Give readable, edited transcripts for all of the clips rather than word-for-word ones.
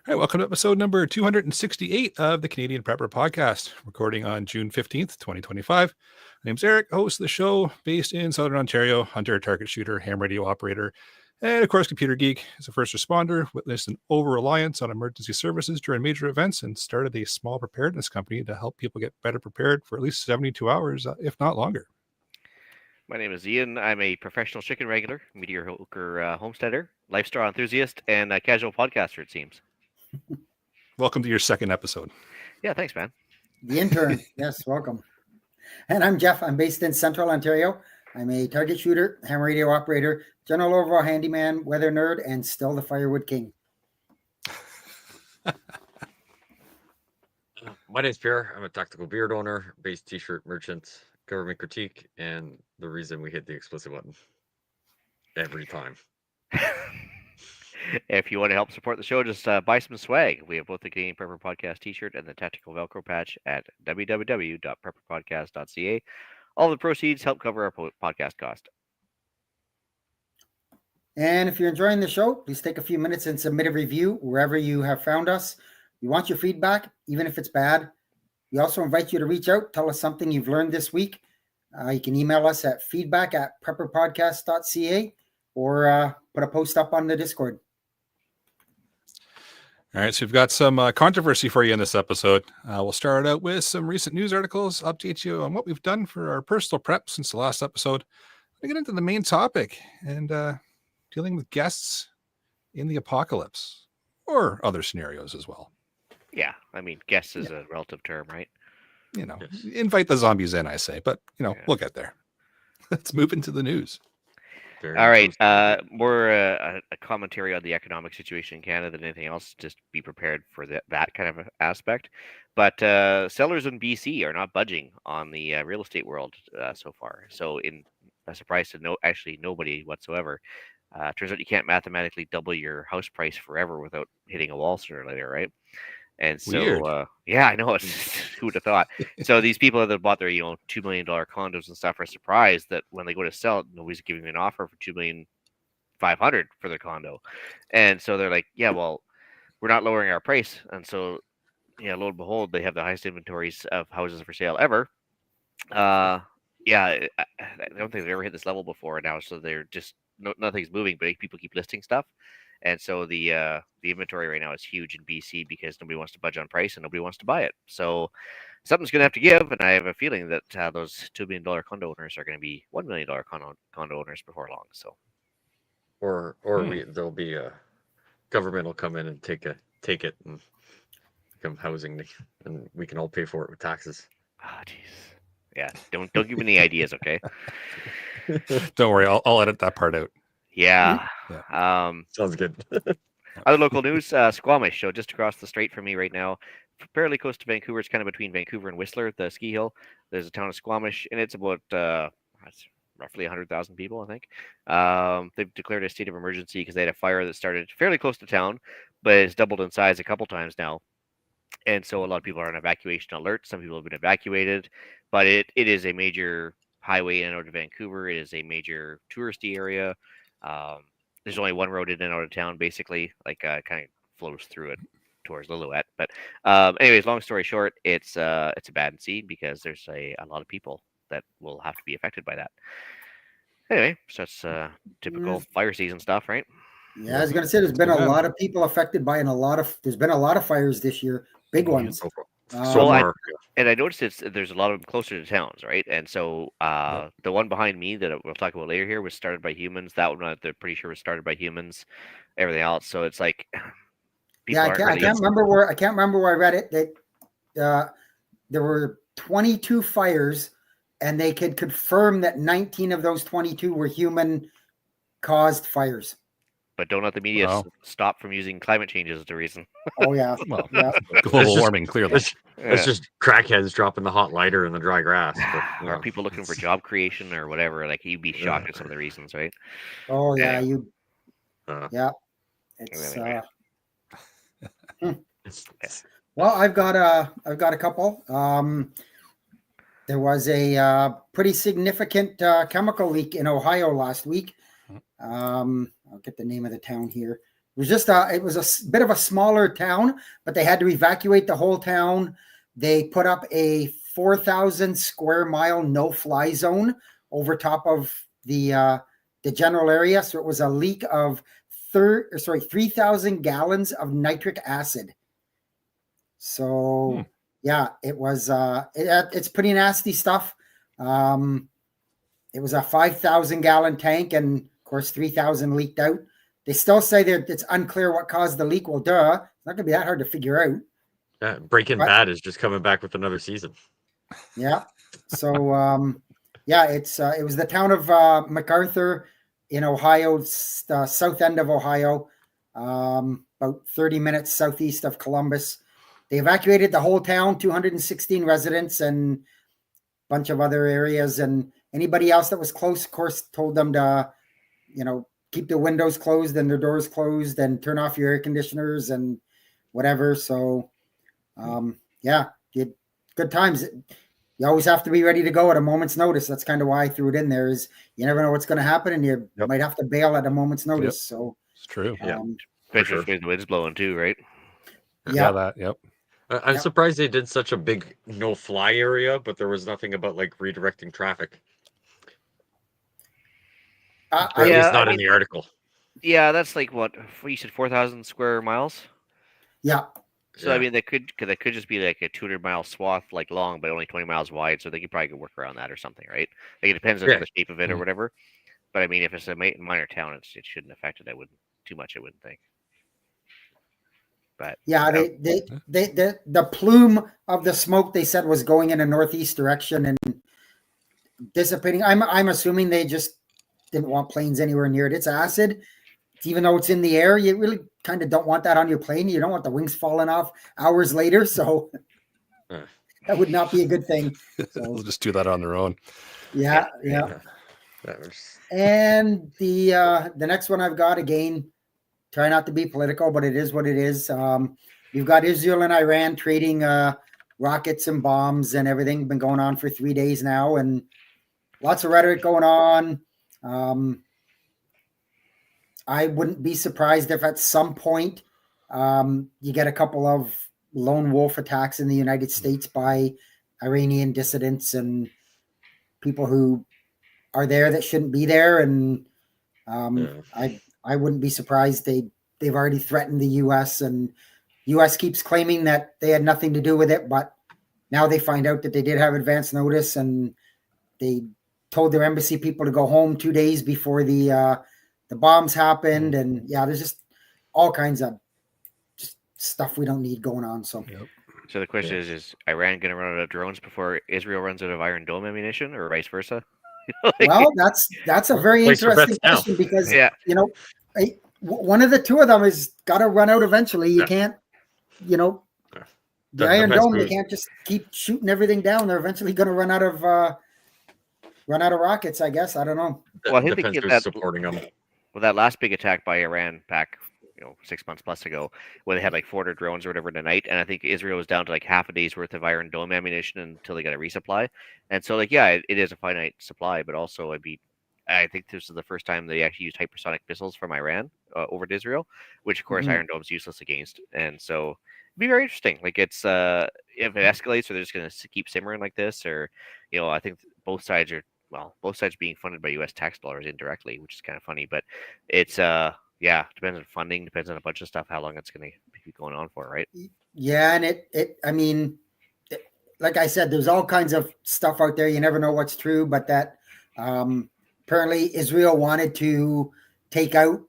All right, welcome to episode number 268 of the Canadian Prepper Podcast, recording on June 15th, 2025. My name's Eric, host of the show, based in Southern Ontario, hunter, target shooter, ham radio operator, and of course, computer geek. As a first responder, witnessed an over-reliance on emergency services during major events and started a small preparedness company to help people get better prepared for at least 72 hours, if not longer. My name is Ian. I'm a professional chicken regular, mediocre homesteader, lifestyle enthusiast, and a casual podcaster, it seems. Welcome to your second episode. Yeah, thanks, man. The intern. Yes, welcome. And I'm Jeff. I'm based in Central Ontario. I'm a target shooter, ham radio operator, general overall handyman, weather nerd, and still the firewood king. My name's Pierre. I'm a tactical beard owner, base t-shirt merchant, government critique, and the reason we hit the explicit button every time. If you want to help support the show, just buy some swag. We have both the Canadian Prepper Podcast t-shirt and the Tactical Velcro patch at www.prepperpodcast.ca. All the proceeds help cover our podcast cost. And if you're enjoying the show, please take a few minutes and submit a review wherever you have found us. We want your feedback, even if it's bad. We also invite you to reach out, tell us something you've learned this week. You can email us at feedback@prepperpodcast.ca or put a post up on the Discord. All right, so we've got some controversy for you in this episode. We'll start out with some recent news articles, update you on what we've done for our personal prep since the last episode. We'll get into the main topic and dealing with guests in the apocalypse or other scenarios as well. Yeah, I mean, guess is a relative term, right? You know, invite the zombies in, I say, but, we'll get there. Let's move into the news. All right, more a commentary on the economic situation in Canada than anything else. Just be prepared for that kind of aspect. But sellers in BC are not budging on the real estate world so far. So, in a surprise to nobody whatsoever, turns out you can't mathematically double your house price forever without hitting a wall sooner or later, right? And so, yeah, I know. Who would have thought? So these people that bought their, $2 million condos and stuff are surprised that when they go to sell it, nobody's giving them an offer for $2,500,000 for their condo. And so they're like, yeah, well, we're not lowering our price. And so, lo and behold, they have the highest inventories of houses for sale ever. I don't think they've ever hit this level before now. So they're just nothing's moving, but people keep listing stuff. And so the inventory right now is huge in BC because nobody wants to budge on price and nobody wants to buy it. So something's going to have to give, and I have a feeling that those $2 million condo owners are going to be $1 million condo owners before long. So, there'll be a government will come in and take it and become housing, and we can all pay for it with taxes. Ah, jeez. Yeah, don't give me any ideas, okay? Don't worry, I'll edit that part out. Yeah. Sounds good. Other local news, Squamish, so just across the strait from me right now, fairly close to Vancouver. It's kind of between Vancouver and Whistler, the ski hill. There's a town of Squamish, and it's about it's roughly 100,000 people, I think. They've declared a state of emergency because they had a fire that started fairly close to town, but it's doubled in size a couple times now. And so a lot of people are on evacuation alert. Some people have been evacuated, but it is a major highway in and out of Vancouver. It is a major touristy area. There's only one road in and out of town, basically, kind of flows through it towards Lillooet. But anyways, long story short, it's a bad scene because there's a lot of people that will have to be affected by that. Anyway, so that's typical fire season stuff, right? Yeah, I was going to say there's been a lot of people affected by there's been a lot of fires this year, big ones. And I noticed there's a lot of them closer to towns, right? And so the one behind me that we'll talk about later here was started by humans. That one, they're pretty sure was started by humans. Everything else, so it's like, I can't remember where I read it that there were 22 fires, and they could confirm that 19 of those 22 were human-caused fires. But don't let the media stop from using climate change as the reason. Oh, yeah. Well, global warming, clearly. It's just crackheads dropping the hot lighter in the dry grass. But, or people looking for job creation or whatever. Like, you'd be shocked at some of the reasons, right? Oh, yeah. Yeah. It's... Well, I've got a couple. There was a pretty significant chemical leak in Ohio last week. I'll get the name of the town here. was just it was a bit of a smaller town, but they had to evacuate the whole town. They put up a 4,000 square mile no-fly zone over top of the general area. So it was a leak of 3,000 gallons of nitric acid. So yeah, it was it's pretty nasty stuff. It was a 5,000 gallon tank, and of course 3,000 leaked out. They still say that it's unclear what caused the leak. Well, duh, it's not gonna be that hard to figure out. Breaking Bad is just coming back with another season. Yeah. So yeah, it was the town of MacArthur in Ohio, south end of Ohio, about 30 minutes southeast of Columbus. They evacuated the whole town, 216 residents and a bunch of other areas. And anybody else that was close, of course, told them to, keep their windows closed and their doors closed and turn off your air conditioners and whatever. So, yeah, good times. You always have to be ready to go at a moment's notice. That's kind of why I threw it in there, is you never know what's going to happen, and you might have to bail at a moment's notice. So it's true. Especially if the wind's blowing too, right? Yeah. I'm surprised they did such a big no-fly area, but there was nothing about like redirecting traffic. At least not in the article. Yeah, that's like what you said, 4,000 square miles. Yeah. So I mean, they could just be like a 200-mile swath, like long, but only 20 miles wide. So they could probably work around that or something, right? Like it depends on the shape of it or whatever. But I mean, if it's a minor town, it shouldn't affect it. I wouldn't think. But yeah, the plume of the smoke, they said, was going in a northeast direction and dissipating. I'm assuming they just didn't want planes anywhere near it. It's acid. Even though it's in the air, you really kind of don't want that on your plane. You don't want the wings falling off hours later. So that would not be a good thing. So, they'll just do that on their own. Yeah. And the next one I've got, again, try not to be political, but it is what it is. You've got Israel and Iran trading rockets and bombs and everything. Been going on for 3 days now, and lots of rhetoric going on. I wouldn't be surprised if at some point you get a couple of lone wolf attacks in the United States by Iranian dissidents and people who are there that shouldn't be there. And I wouldn't be surprised. They've already threatened the U.S. and U.S. keeps claiming that they had nothing to do with it, but now they find out that they did have advance notice, and they told their embassy people to go home 2 days before the bombs happened. And there's just all kinds of just stuff we don't need going on. So, So the question is Iran going to run out of drones before Israel runs out of Iron Dome ammunition, or vice versa? Well, that's a very interesting question because one of the two of them is got to run out eventually. You can't, the Iron Dome. They can't just keep shooting everything down. They're eventually going to run out of rockets, I guess. I don't know. Well, I think depends who's supporting them. Well, that last big attack by Iran back 6 months plus ago, where they had like 400 drones or whatever in a night, and I think Israel was down to like half a day's worth of Iron Dome ammunition until they got a resupply. And so, it is a finite supply, but also I think this is the first time they actually used hypersonic missiles from Iran over to Israel, which of course Iron Dome's useless against. And so it'd be very interesting. Like it's if it escalates, or they're just going to keep simmering like this, or I think both sides being funded by U.S. tax dollars indirectly, which is kind of funny. But it's depends on funding, depends on a bunch of stuff, how long it's going to be going on for, right? Yeah, and like I said, there's all kinds of stuff out there. You never know what's true, but that apparently Israel wanted to take out,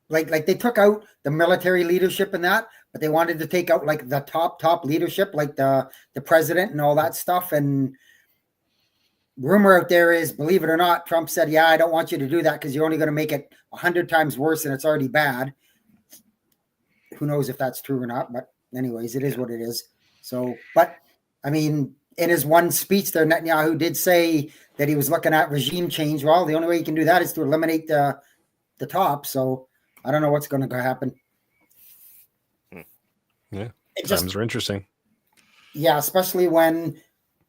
like they took out the military leadership in that, but they wanted to take out like the top leadership, like the president and all that stuff. And rumor out there is, believe it or not, Trump said, I don't want you to do that because you're only going to make it 100 times worse and it's already bad. Who knows if that's true or not, but anyways, it is what it is. So, but I mean, in his one speech there, Netanyahu did say that he was looking at regime change. Well, the only way you can do that is to eliminate the top. So I don't know what's going to happen. Yeah, times are interesting. Yeah, especially when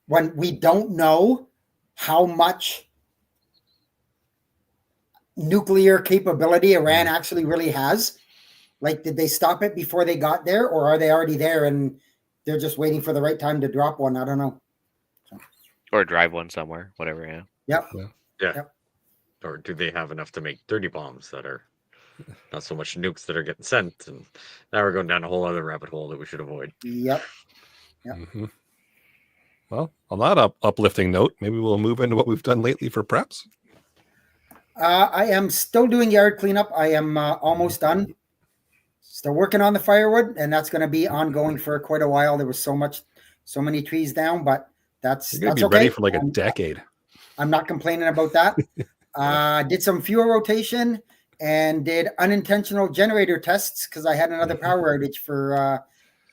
we don't know how much nuclear capability Iran actually really has. Like, did they stop it before they got there, or are they already there and they're just waiting for the right time to drop one? I don't know. Or drive one somewhere, whatever. Yeah. Yep. Yeah. Yep. Or do they have enough to make dirty bombs that are not so much nukes that are getting sent? And now we're going down a whole other rabbit hole that we should avoid. Yep. Mm-hmm. Well, on that uplifting note, maybe we'll move into what we've done lately for preps. I am still doing yard cleanup. I am almost done. Still working on the firewood, and that's going to be ongoing for quite a while. There was so many trees down, but that's You're gonna be okay. ready for like a decade. I'm not complaining about that. Did some fuel rotation and did unintentional generator tests because I had another power outage for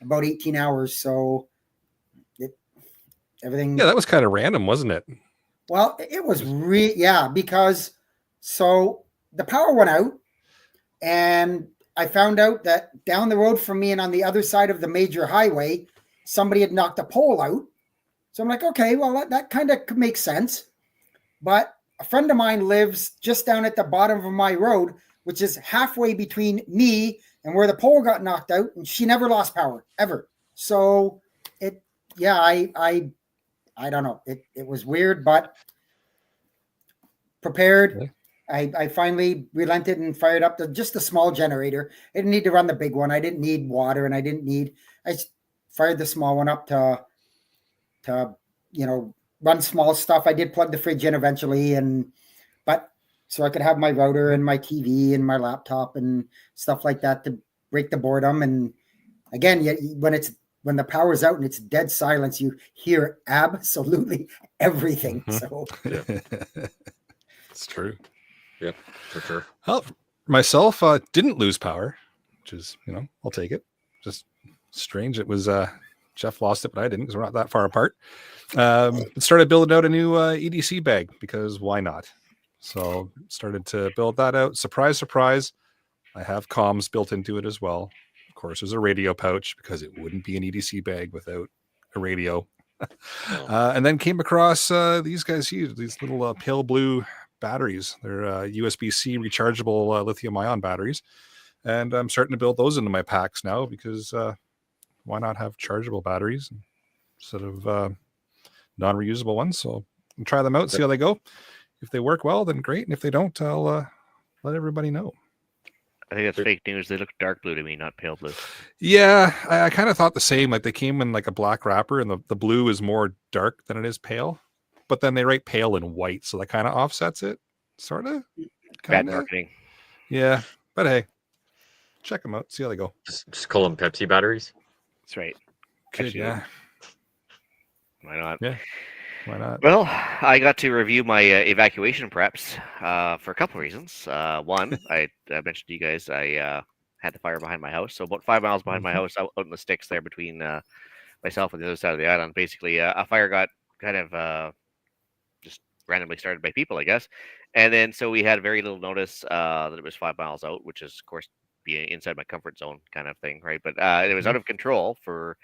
about 18 hours. So everything. Yeah, that was kind of random, wasn't it? Well, it was because so the power went out, and I found out that down the road from me and on the other side of the major highway, somebody had knocked a pole out. So I'm like, okay, well, that kind of makes sense. But a friend of mine lives just down at the bottom of my road, which is halfway between me and where the pole got knocked out, and she never lost power ever. So I don't know. It was weird, but prepared. Okay. I finally relented and fired up just the small generator. I didn't need to run the big one. I didn't need water, and I fired the small one up to run small stuff. I did plug the fridge in eventually, but so I could have my router and my TV and my laptop and stuff like that to break the boredom. And again, when the power's out and it's dead silence, you hear absolutely everything. So it's true. Yep, for sure. Well, myself didn't lose power, which is, I'll take it. Just strange. It was Jeff lost it, but I didn't because we're not that far apart. Started building out a new EDC bag because why not? So started to build that out. Surprise, surprise. I have comms built into it as well. Of course, there's a radio pouch because it wouldn't be an EDC bag without a radio. And then came across these guys here, these little pale blue batteries. They're USB-C rechargeable lithium-ion batteries. And I'm starting to build those into my packs now because why not have chargeable batteries instead of non-reusable ones? So I'll try them out, see how they go. If they work well, then great. And if they don't, I'll let everybody know. I think that's fake news. They look dark blue to me, not pale blue. Yeah, I kind of thought the same. Like they came in like a black wrapper, and the blue is more dark than it is pale. But then they write pale in white, so that kind of offsets it. Sort of. Bad marketing. Yeah, but hey, check them out. See how they go. Just call them Pepsi batteries. That's right. Good, yeah. Why not? Yeah. Why not? Well, I got to review my evacuation preps for a couple of reasons. One, I mentioned to you guys I had the fire behind my house, so about 5 miles behind my house, out in the sticks there between myself and the other side of the island. Basically, a fire got kind of just randomly started by people, I guess. And then so we had very little notice that it was 5 miles out, which is, of course, being inside my comfort zone kind of thing, right? But it was out of control from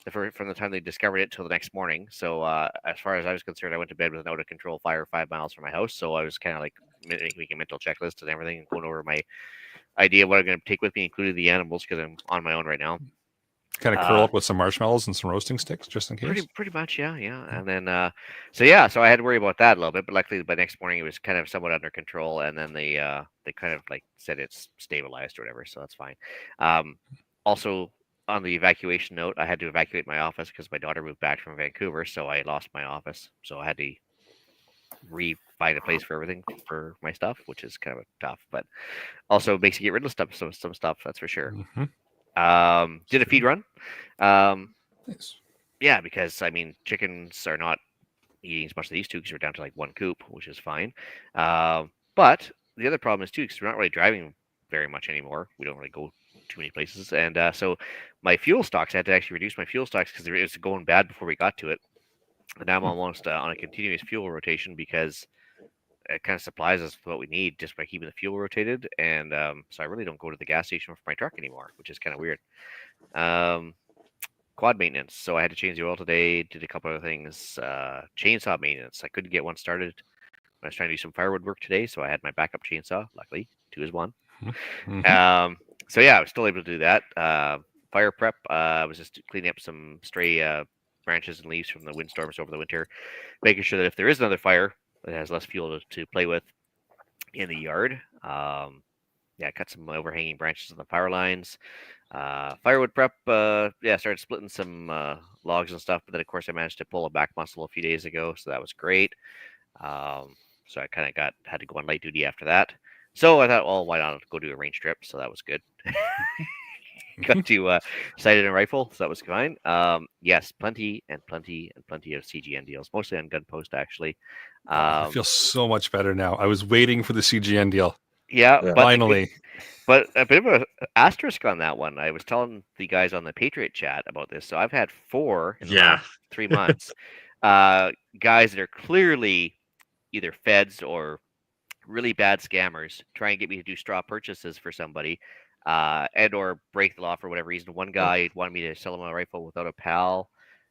the time they discovered it till the next morning. So as far as I was concerned, I went to bed with an out of control fire 5 miles from my house. So I was kind of like making a mental checklist and everything, and going over my idea of what I'm going to take with me, including the animals, because I'm on my own right now. Kind of curl up with some marshmallows and some roasting sticks, just in case. Pretty much, yeah. And then, so I had to worry about that a little bit. But luckily, by next morning, it was kind of somewhat under control. And then they kind of like said it's stabilized or whatever, so that's fine. Also, on the evacuation note, I had to evacuate my office because my daughter moved back from Vancouver, so I lost my office. So I had to find a place for everything for my stuff, which is kind of tough, but also makes you get rid of some stuff, that's for sure. Did a feed run. Nice. Yeah, because I mean, chickens are not eating as much of these two because we're down to like one coop, which is fine. But the other problem is too, because we're not really driving very much anymore. We don't really go too many places, and so my fuel stocks, I had to actually reduce my fuel stocks because it was going bad before we got to it. And now I'm almost on a continuous fuel rotation because it kind of supplies us with what we need just by keeping the fuel rotated. And so I really don't go to the gas station for my truck anymore, which is kind of weird. Quad maintenance. So I had to change the oil today, did a couple other things. Chainsaw maintenance. I couldn't get one started when I was trying to do some firewood work today, so I had my backup chainsaw. Luckily, 2 is 1. So yeah, I was still able to do that. Fire prep. I was just cleaning up some stray branches and leaves from the windstorms over the winter, making sure that if there is another fire, it has less fuel to play with in the yard. Yeah, cut some overhanging branches on the power lines. Firewood prep. Yeah, started splitting some logs and stuff, but then of course I managed to pull a back muscle a few days ago, so that was great. So I kind of had to go on light duty after that. So I thought, well, why not go do a range trip? So that was good. Got to sighted and rifle, so that was fine. Yes, plenty and plenty and plenty of CGN deals, mostly on gun post actually. I feel so much better now. I was waiting for the CGN deal. Yeah, Yeah. but Finally. but a bit of an asterisk on that one. I was telling the guys on the Patriot chat about this. So I've had 4 in the last 3 months. Guys that are clearly either feds or really bad scammers try and get me to do straw purchases for somebody, and or break the law for whatever reason. One guy wanted me to sell him a rifle without a PAL,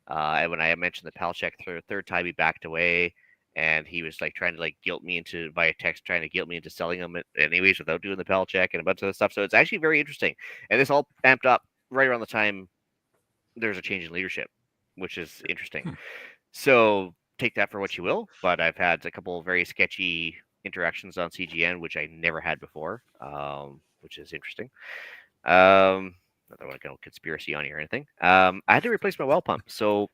and when I mentioned the PAL check for the third time, he backed away, and he was like trying to guilt me into via text, trying to guilt me into selling them anyways without doing the PAL check and a bunch of other stuff. So it's actually very interesting, and this all amped up right around the time there's a change in leadership, which is interesting. So take that for what you will, but I've had a couple of very sketchy interactions on CGN, which I never had before, which is interesting. Not that I want to go conspiracy on you or anything. I had to replace my well pump. So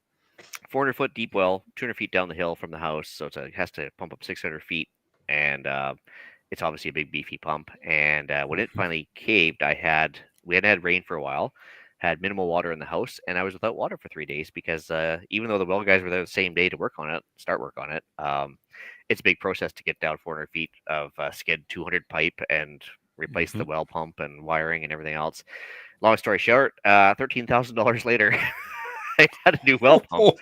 400-foot deep well, 200 feet down the hill from the house. So it has to pump up 600 feet. And it's obviously a big, beefy pump. And when it finally caved, we hadn't had rain for a while, had minimal water in the house, and I was without water for 3 days because even though the well guys were there the same day to start work on it, it's a big process to get down 400 feet of skid 200 pipe and replace the well pump and wiring and everything else. Long story short, $13,000 later, I had a new well pump.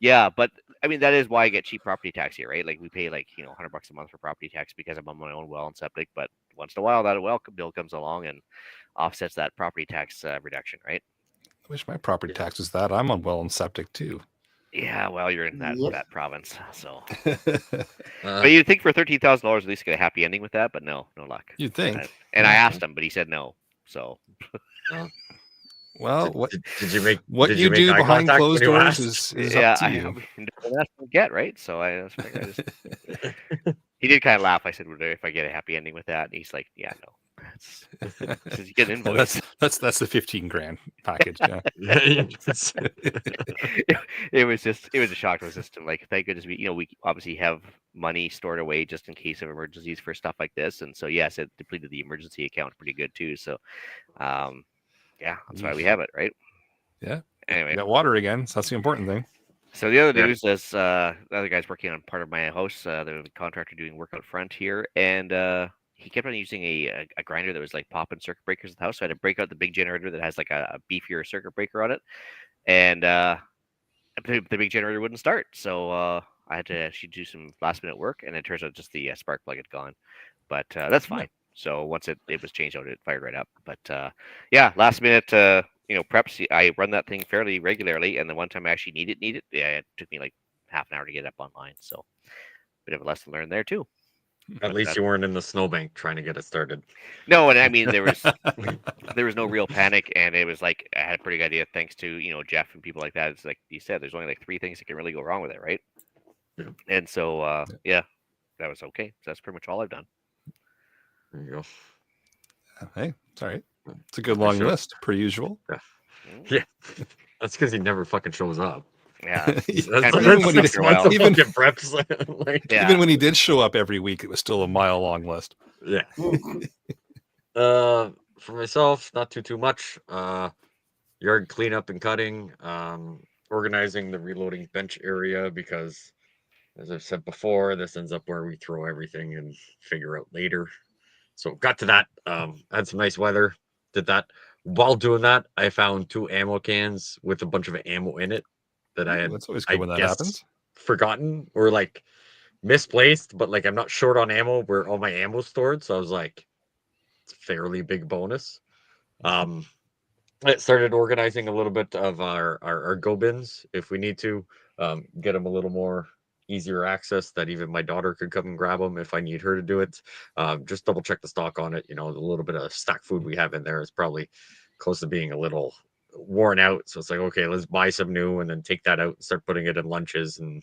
Yeah, but I mean that is why I get cheap property tax here, right? Like we pay $100 a month for property tax because I'm on my own well and septic. But once in a while, that well bill comes along and offsets that property tax reduction, right? I wish my property tax was that. I'm on well and septic too. Yeah, well, you're in that province, so. But But you'd think for $13,000 at least get a happy ending with that, but no luck. You'd think. And I asked him, but he said no. So. Well, did you make what you do behind closed doors is up to you. That's what I get, right? So he did kind of laugh. I said, "If I get a happy ending with that," and he's like, "Yeah, no." You get an invoice. That's the $15,000 package. Yeah. It was a shock to the system. Like, thank goodness we obviously have money stored away just in case of emergencies for stuff like this, and so yes, it depleted the emergency account pretty good too. So, yeah, that's why we have it, right? Yeah. Anyway, you got water again, so that's the important thing. So the other news is the other guy's working on part of my house. There's a contractor doing work out front here, and he kept on using a grinder that was like popping circuit breakers in the house. So I had to break out the big generator that has like a beefier circuit breaker on it, and the big generator wouldn't start. So I had to actually do some last minute work, and it turns out just the spark plug had gone, but that's fine. So once it was changed out, it fired right up. But yeah, last minute preps. I run that thing fairly regularly, and the one time I actually need it, it took me like half an hour to get up online. So bit of a lesson learned there too. At least you weren't in the snowbank trying to get it started. No, and I mean there was no real panic, and it was like I had a pretty good idea thanks to Jeff and people like that. It's like you said, there's only like 3 things that can really go wrong with it, right? Yeah. And so yeah, that was okay. So that's pretty much all I've done. There you go. Hey, it's all right. It's a good long list, per usual. Yeah. That's because he never fucking shows up. Yeah. Even when he did show up every week, it was still a mile-long list. Yeah. For myself, not too much. Yard cleanup and cutting. Organizing the reloading bench area because, as I've said before, this ends up where we throw everything and figure out later. So got to that. Had some nice weather. Did that. While doing that, I found 2 ammo cans with a bunch of ammo in it that I had. That's always good when that happens. Forgotten or like misplaced, but like I'm not short on ammo where all my ammo's stored. So I was like, it's a fairly big bonus. I started organizing a little bit of our go bins if we need to get them a little more easier access that even my daughter could come and grab them if I need her to do it. Just double check the stock on it. The little bit of stock food we have in there is probably close to being a little worn out. So it's like, okay, let's buy some new and then take that out and start putting it in lunches and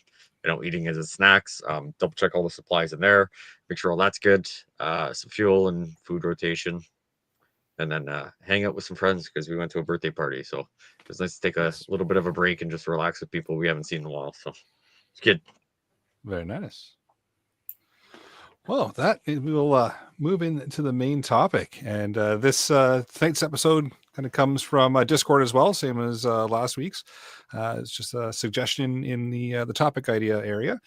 eating as snacks. Double check all the supplies in there, make sure all that's good. Some fuel and food rotation, and then hang out with some friends because we went to a birthday party. So it was nice to take a little bit of a break and just relax with people we haven't seen in a while. So it's good. Very nice. Well, we will move into the main topic. And this tonight's episode kind of comes from Discord as well, same as last week's. It's just a suggestion in the topic idea area.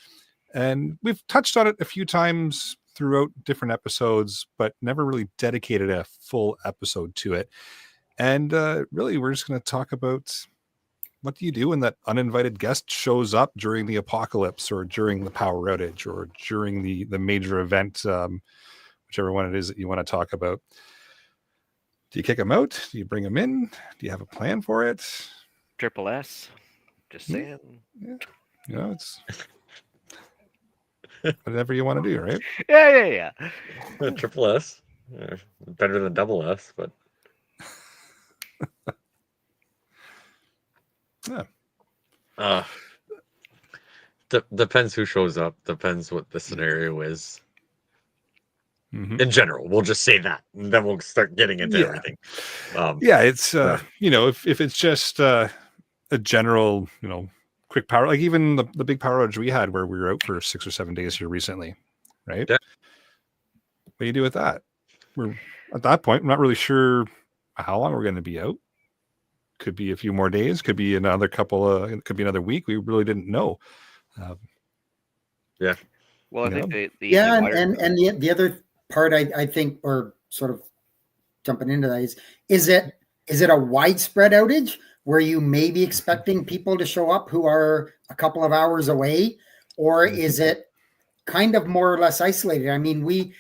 And we've touched on it a few times throughout different episodes, but never really dedicated a full episode to it. And really, we're just going to talk about what do you do when that uninvited guest shows up during the apocalypse or during the power outage or during the major event, whichever one it is that you want to talk about. Do you kick them out? Do you bring them in? Do you have a plan for it? Triple S. Just saying. Yeah. It's whatever you want to do, right? Yeah. Triple S. Better than double S, but yeah. Depends who shows up. Depends what the scenario is. Mm-hmm. In general, we'll just say that, and then we'll start getting into everything. It's if it's just a general, quick power, like even the big power outage we had where we were out for 6 or 7 days here recently, right? Yeah. What do you do with that? We're at that point, I'm not really sure how long we're going to be out. Could be a few more days, could be another could be another week. We really didn't know. Well, I think the other part I think, or sort of jumping into that is it a widespread outage where you may be expecting people to show up who are a couple of hours away, or is it kind of more or less isolated? I mean,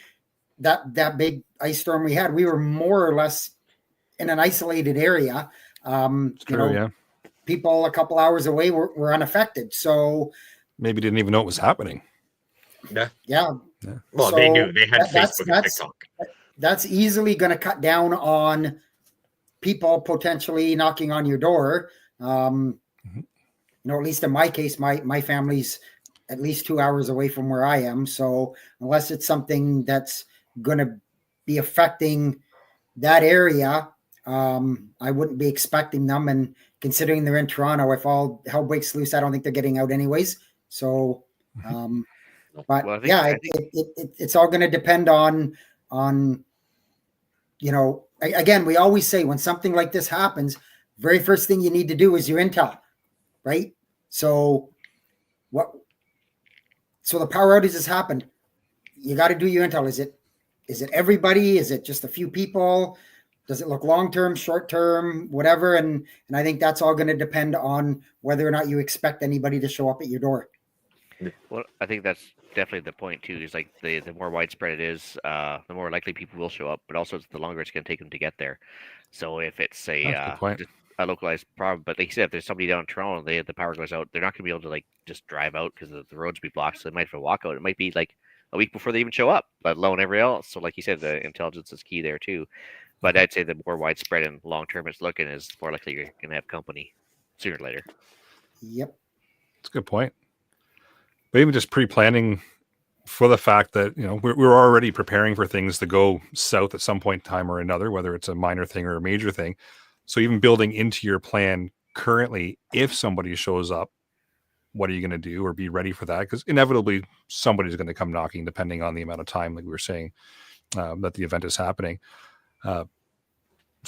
that big ice storm we had, we were more or less in an isolated area. People a couple hours away were unaffected. So maybe didn't even know it was happening. Yeah. Well, they knew they had Facebook and TikTok. That's easily going to cut down on people potentially knocking on your door. At least in my case, my family's at least 2 hours away from where I am. So unless it's something that's going to be affecting that area, I wouldn't be expecting them. And considering they're in Toronto, if all hell breaks loose, I don't think they're getting out anyways. So, it's all going to depend on, again, we always say when something like this happens, very first thing you need to do is your intel, right? So the power outage has happened. You got to do your intel. Is it everybody? Is it just a few people? Does it look long-term, short-term, whatever? And I think that's all going to depend on whether or not you expect anybody to show up at your door. Well, I think that's definitely the point too. Is like the more widespread it is, the more likely people will show up, but also the longer it's going to take them to get there. So if it's a localized problem, but like you said, if there's somebody down in Toronto, the power goes out, they're not going to be able to just drive out because the roads will be blocked. So they might have to walk out. It might be like a week before they even show up, let alone every else. So like you said, the intelligence is key there too. But I'd say the more widespread and long-term it's looking, is more likely you're going to have company sooner or later. Yep. That's a good point. But even just pre-planning for the fact that, we're already preparing for things to go south at some point in time or another, whether it's a minor thing or a major thing. So even building into your plan currently, if somebody shows up, what are you going to do or be ready for that? Because inevitably somebody's going to come knocking depending on the amount of time, like we were saying, that the event is happening. So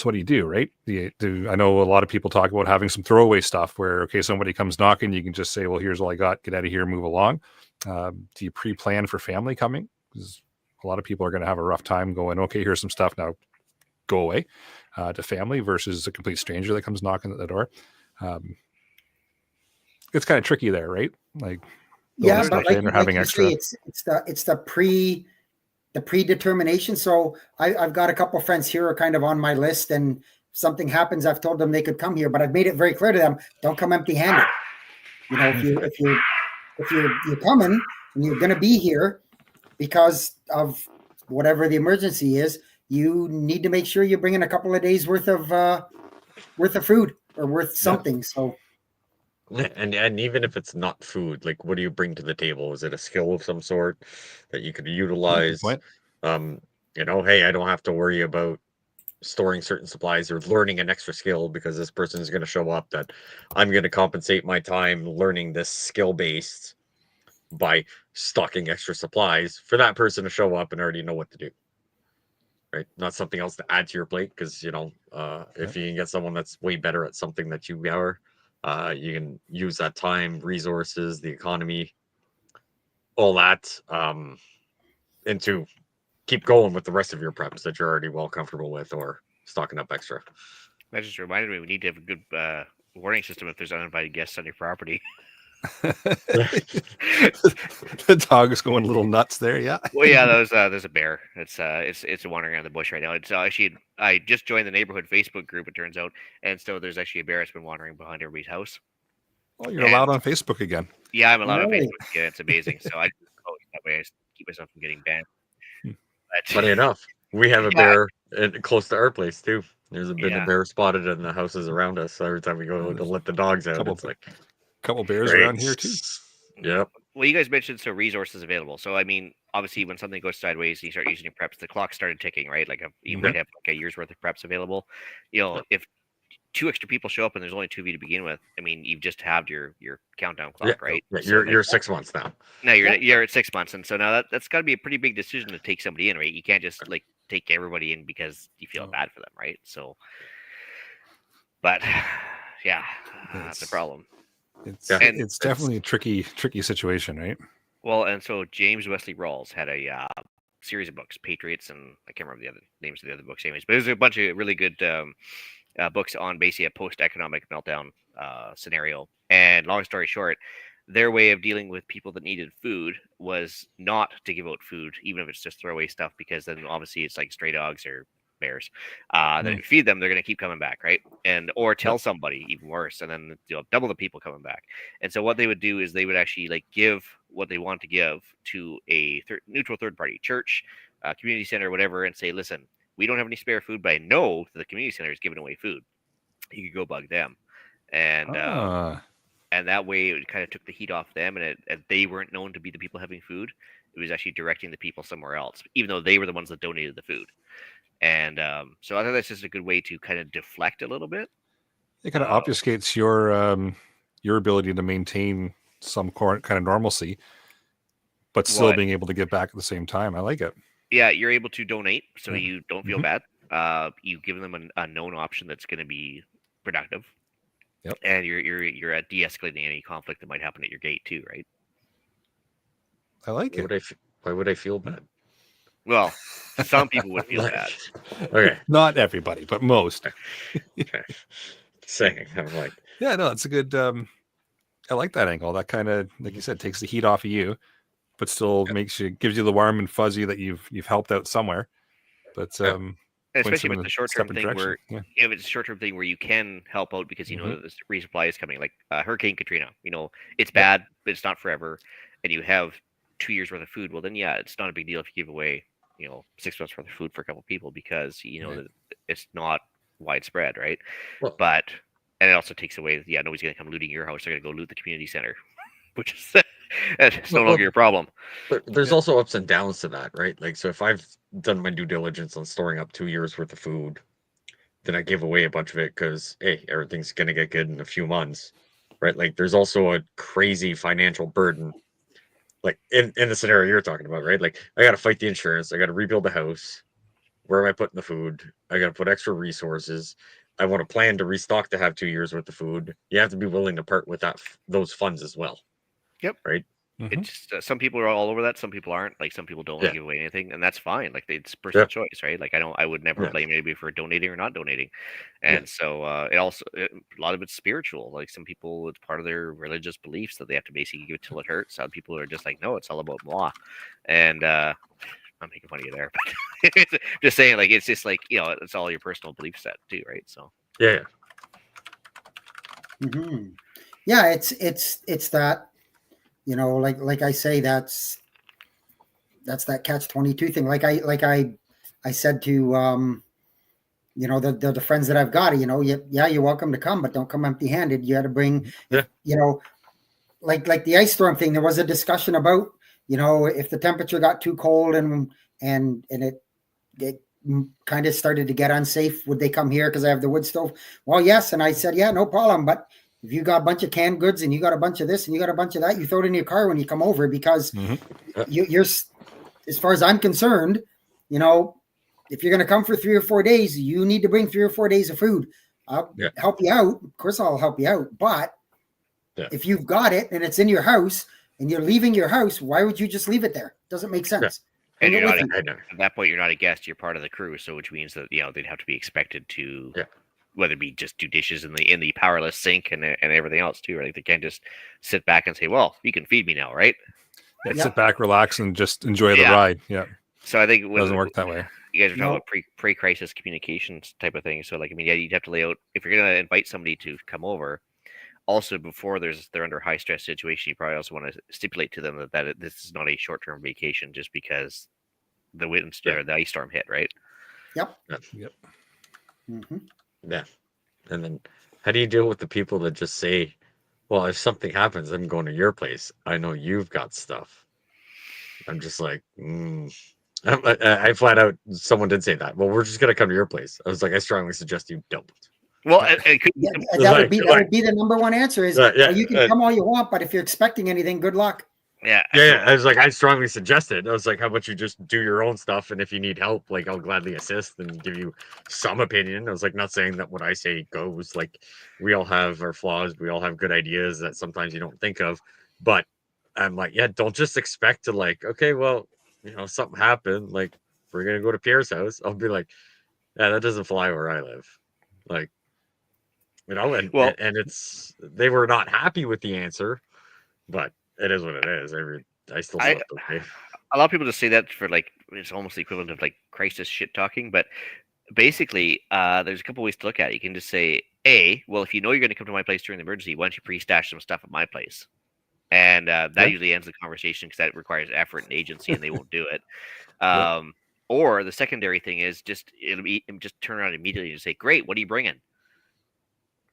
what do you do, right? I know a lot of people talk about having some throwaway stuff where, okay, somebody comes knocking, you can just say, well, here's all I got, get out of here, move along. Do you pre-plan for family coming? Because a lot of people are going to have a rough time going, okay, here's some stuff, now go away, to family versus a complete stranger that comes knocking at the door. It's kind of tricky there, right? Like, but like you say, it's the predetermination. So I've got a couple of friends here are kind of on my list, and if something happens, I've told them they could come here, but I've made it very clear to them, don't come empty handed. If you if you're coming and you're going to be here because of whatever the emergency is, you need to make sure you're bringing a couple of days worth of food or worth something. So, and even if it's not food, like what do you bring to the table? Is it a skill of some sort that you could utilize? Point. Hey, I don't have to worry about storing certain supplies or learning an extra skill because this person is going to show up, that I'm going to compensate my time learning this skill based by stocking extra supplies for that person to show up and already know what to do. Right? Not something else to add to your plate, because if you can get someone that's way better at something that you are, you can use that time, resources, the economy, all that, and to keep going with the rest of your preps that you're already well comfortable with, or stocking up extra. That just reminded me, we need to have a good warning system if there's uninvited guests on your property. The dog is going a little nuts there. Yeah. Well, yeah, there's a bear. It's wandering around the bush right now. It's actually, I just joined the neighborhood Facebook group, it turns out, and so there's actually a bear that's been wandering behind everybody's house. Oh, you're allowed on Facebook again. Yeah, I'm allowed on Facebook. Yeah, it's amazing. So I post that way. I keep myself from getting banned. Funny enough, we have a bear close to our place too. There's been a bear spotted in the houses around us. So every time we go to let the dogs out, it's like couple bears around here too. Yep. Well, you guys mentioned resources available. So I mean, obviously, when something goes sideways and you start using your preps, the clock started ticking, right? Like you might have like a year's worth of preps available. If 2 extra people show up and there's only 2 of you to begin with, I mean, you've just halved your countdown clock, right? Yeah, you're 6 months now. No, you're at 6 months, and so now that's got to be a pretty big decision to take somebody in, right? You can't just like take everybody in because you feel bad for them, right? So, but yeah, that's a problem. It's definitely a tricky situation, right? Well, and so James Wesley Rawls had a series of books, Patriots, and I can't remember the other names of the other books, anyways. But there's a bunch of really good books on basically a post-economic meltdown scenario. And long story short, their way of dealing with people that needed food was not to give out food, even if it's just throwaway stuff, because then obviously it's like stray dogs or bears. Then if you feed them, they're going to keep coming back, right? Or tell somebody, even worse, and then double the people coming back. And so what they would do is they would actually like give what they want to give to a neutral third party, church, community center, whatever, and say, listen, we don't have any spare food, but I know that the community center is giving away food. You could go bug them, and that way it kind of took the heat off them, and they weren't known to be the people having food. It was actually directing the people somewhere else, even though they were the ones that donated the food. And so I think that's just a good way to kind of deflect a little bit. It kind of obfuscates your ability to maintain some kind of normalcy, but still being able to give back at the same time. I like it. Yeah, you're able to donate, so you don't feel bad. You give them a known option that's going to be productive. Yep. And you're at de-escalating any conflict that might happen at your gate too, right? I like it. Why would I feel bad? Well, some people would feel bad. Okay. Not everybody, but most. Okay. Saying, I'm like, yeah, no, it's a good. I like that angle. That kind of, like you said, takes the heat off of you, but still gives you the warm and fuzzy that you've helped out somewhere. But especially with the short-term thing where if it's a short-term thing where you can help out because you know that this resupply is coming, like Hurricane Katrina. It's bad, but it's not forever, and you have 2 years worth of food. Well, then it's not a big deal if you give away 6 months worth of food for a couple of people because that it's not widespread, right? Well, and it also takes away nobody's going to come looting your house. They're going to go loot the community center, which is it's no longer your problem. But there's also ups and downs to that, right? Like, so if I've done my due diligence on storing up 2 years worth of food, then I give away a bunch of it because hey, everything's going to get good in a few months, right? Like, there's also a crazy financial burden. Like in the scenario you're talking about, right? Like, I got to fight the insurance. I got to rebuild the house. Where am I putting the food? I got to put extra resources. I want a plan to restock to have 2 years worth of food. You have to be willing to part with those funds as well. Yep. Right. It's just some people are all over that. Some people aren't. Like some people don't want to give away anything, and that's fine. Like it's personal choice, right? Like I would never blame anybody for donating or not donating. And so a lot of it's spiritual. Like some people, it's part of their religious beliefs that they have to basically give it till it hurts. Some people are just like, no, it's all about moi. And I'm making fun of you there, but just saying, like it's just like it's all your personal belief set too, right? So yeah. Yeah, it's that. like I say, that's that catch-22 thing. Like I said to the friends that I've got, you're welcome to come, but don't come empty-handed. You got to bring, like the ice storm thing. There was a discussion about, if the temperature got too cold and it kind of started to get unsafe, would they come here because I have the wood stove? Well, yes. And I said, yeah, no problem. But if you got a bunch of canned goods and you got a bunch of this and you got a bunch of that, you throw it in your car when you come over, because you're, as far as I'm concerned, if you're going to come for 3 or 4 days, you need to bring 3 or 4 days of food. I'll help you out. Of course, I'll help you out. But if you've got it and it's in your house and you're leaving your house, why would you just leave it there? It doesn't make sense. And you're not at that point, you're not a guest, you're part of the crew. So which means that, they'd have to be expected to, whether it be just do dishes in the powerless sink and everything else too, right? They can't just sit back and say, well, you can feed me now, right? Sit back, relax, and just enjoy the ride. Yeah. So I think it doesn't work that way. You guys are talking about pre-crisis communications type of thing. So you'd have to lay out, if you're going to invite somebody to come over, also before they're under high stress situation, you probably also want to stipulate to them that this is not a short-term vacation just because the wind or the ice storm hit, right? Yep. Mm-hmm. Yeah. And then how do you deal with the people that just say, well, if something happens, I'm going to your place. I know you've got stuff. I'm just like, I flat out, someone did say that. Well, we're just going to come to your place. I was like, I strongly suggest you don't. Well, that would be the number one answer is, well, you can come all you want, but if you're expecting anything, good luck. Yeah. I was like, I strongly suggest it. I was like, how about you just do your own stuff? And if you need help, like, I'll gladly assist and give you some opinion. I was like, not saying that what I say goes. Like, we all have our flaws. We all have good ideas that sometimes you don't think of. But I'm like, don't just expect to, like, okay, well, something happened. Like, we're going to go to Pierre's house. I'll be like, yeah, that doesn't fly where I live. Like, and it's, they were not happy with the answer, but it is what it is. I still love it. A lot of people just say that for it's almost the equivalent of crisis shit talking, but basically there's a couple ways to look at it. You can just say, well, if you know you're going to come to my place during the emergency, why don't you pre-stash some stuff at my place? And that usually ends the conversation because that requires effort and agency and they won't do it. Or the secondary thing is just turn around immediately and say, great, what are you bringing?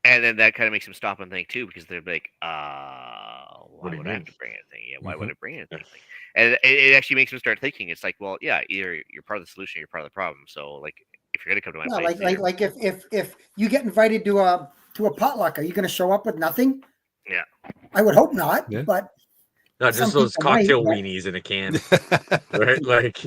And then that kind of makes them stop and think too, because they're like, why would I have to bring anything? Yeah, why would I bring anything? And it actually makes them start thinking. It's like, well, yeah, either you're part of the solution or you're part of the problem. So if you're going to come to my place. Like if you get invited to a potluck, are you going to show up with nothing? Yeah. I would hope not, but. Not just those cocktail weenies in a can, right? Like,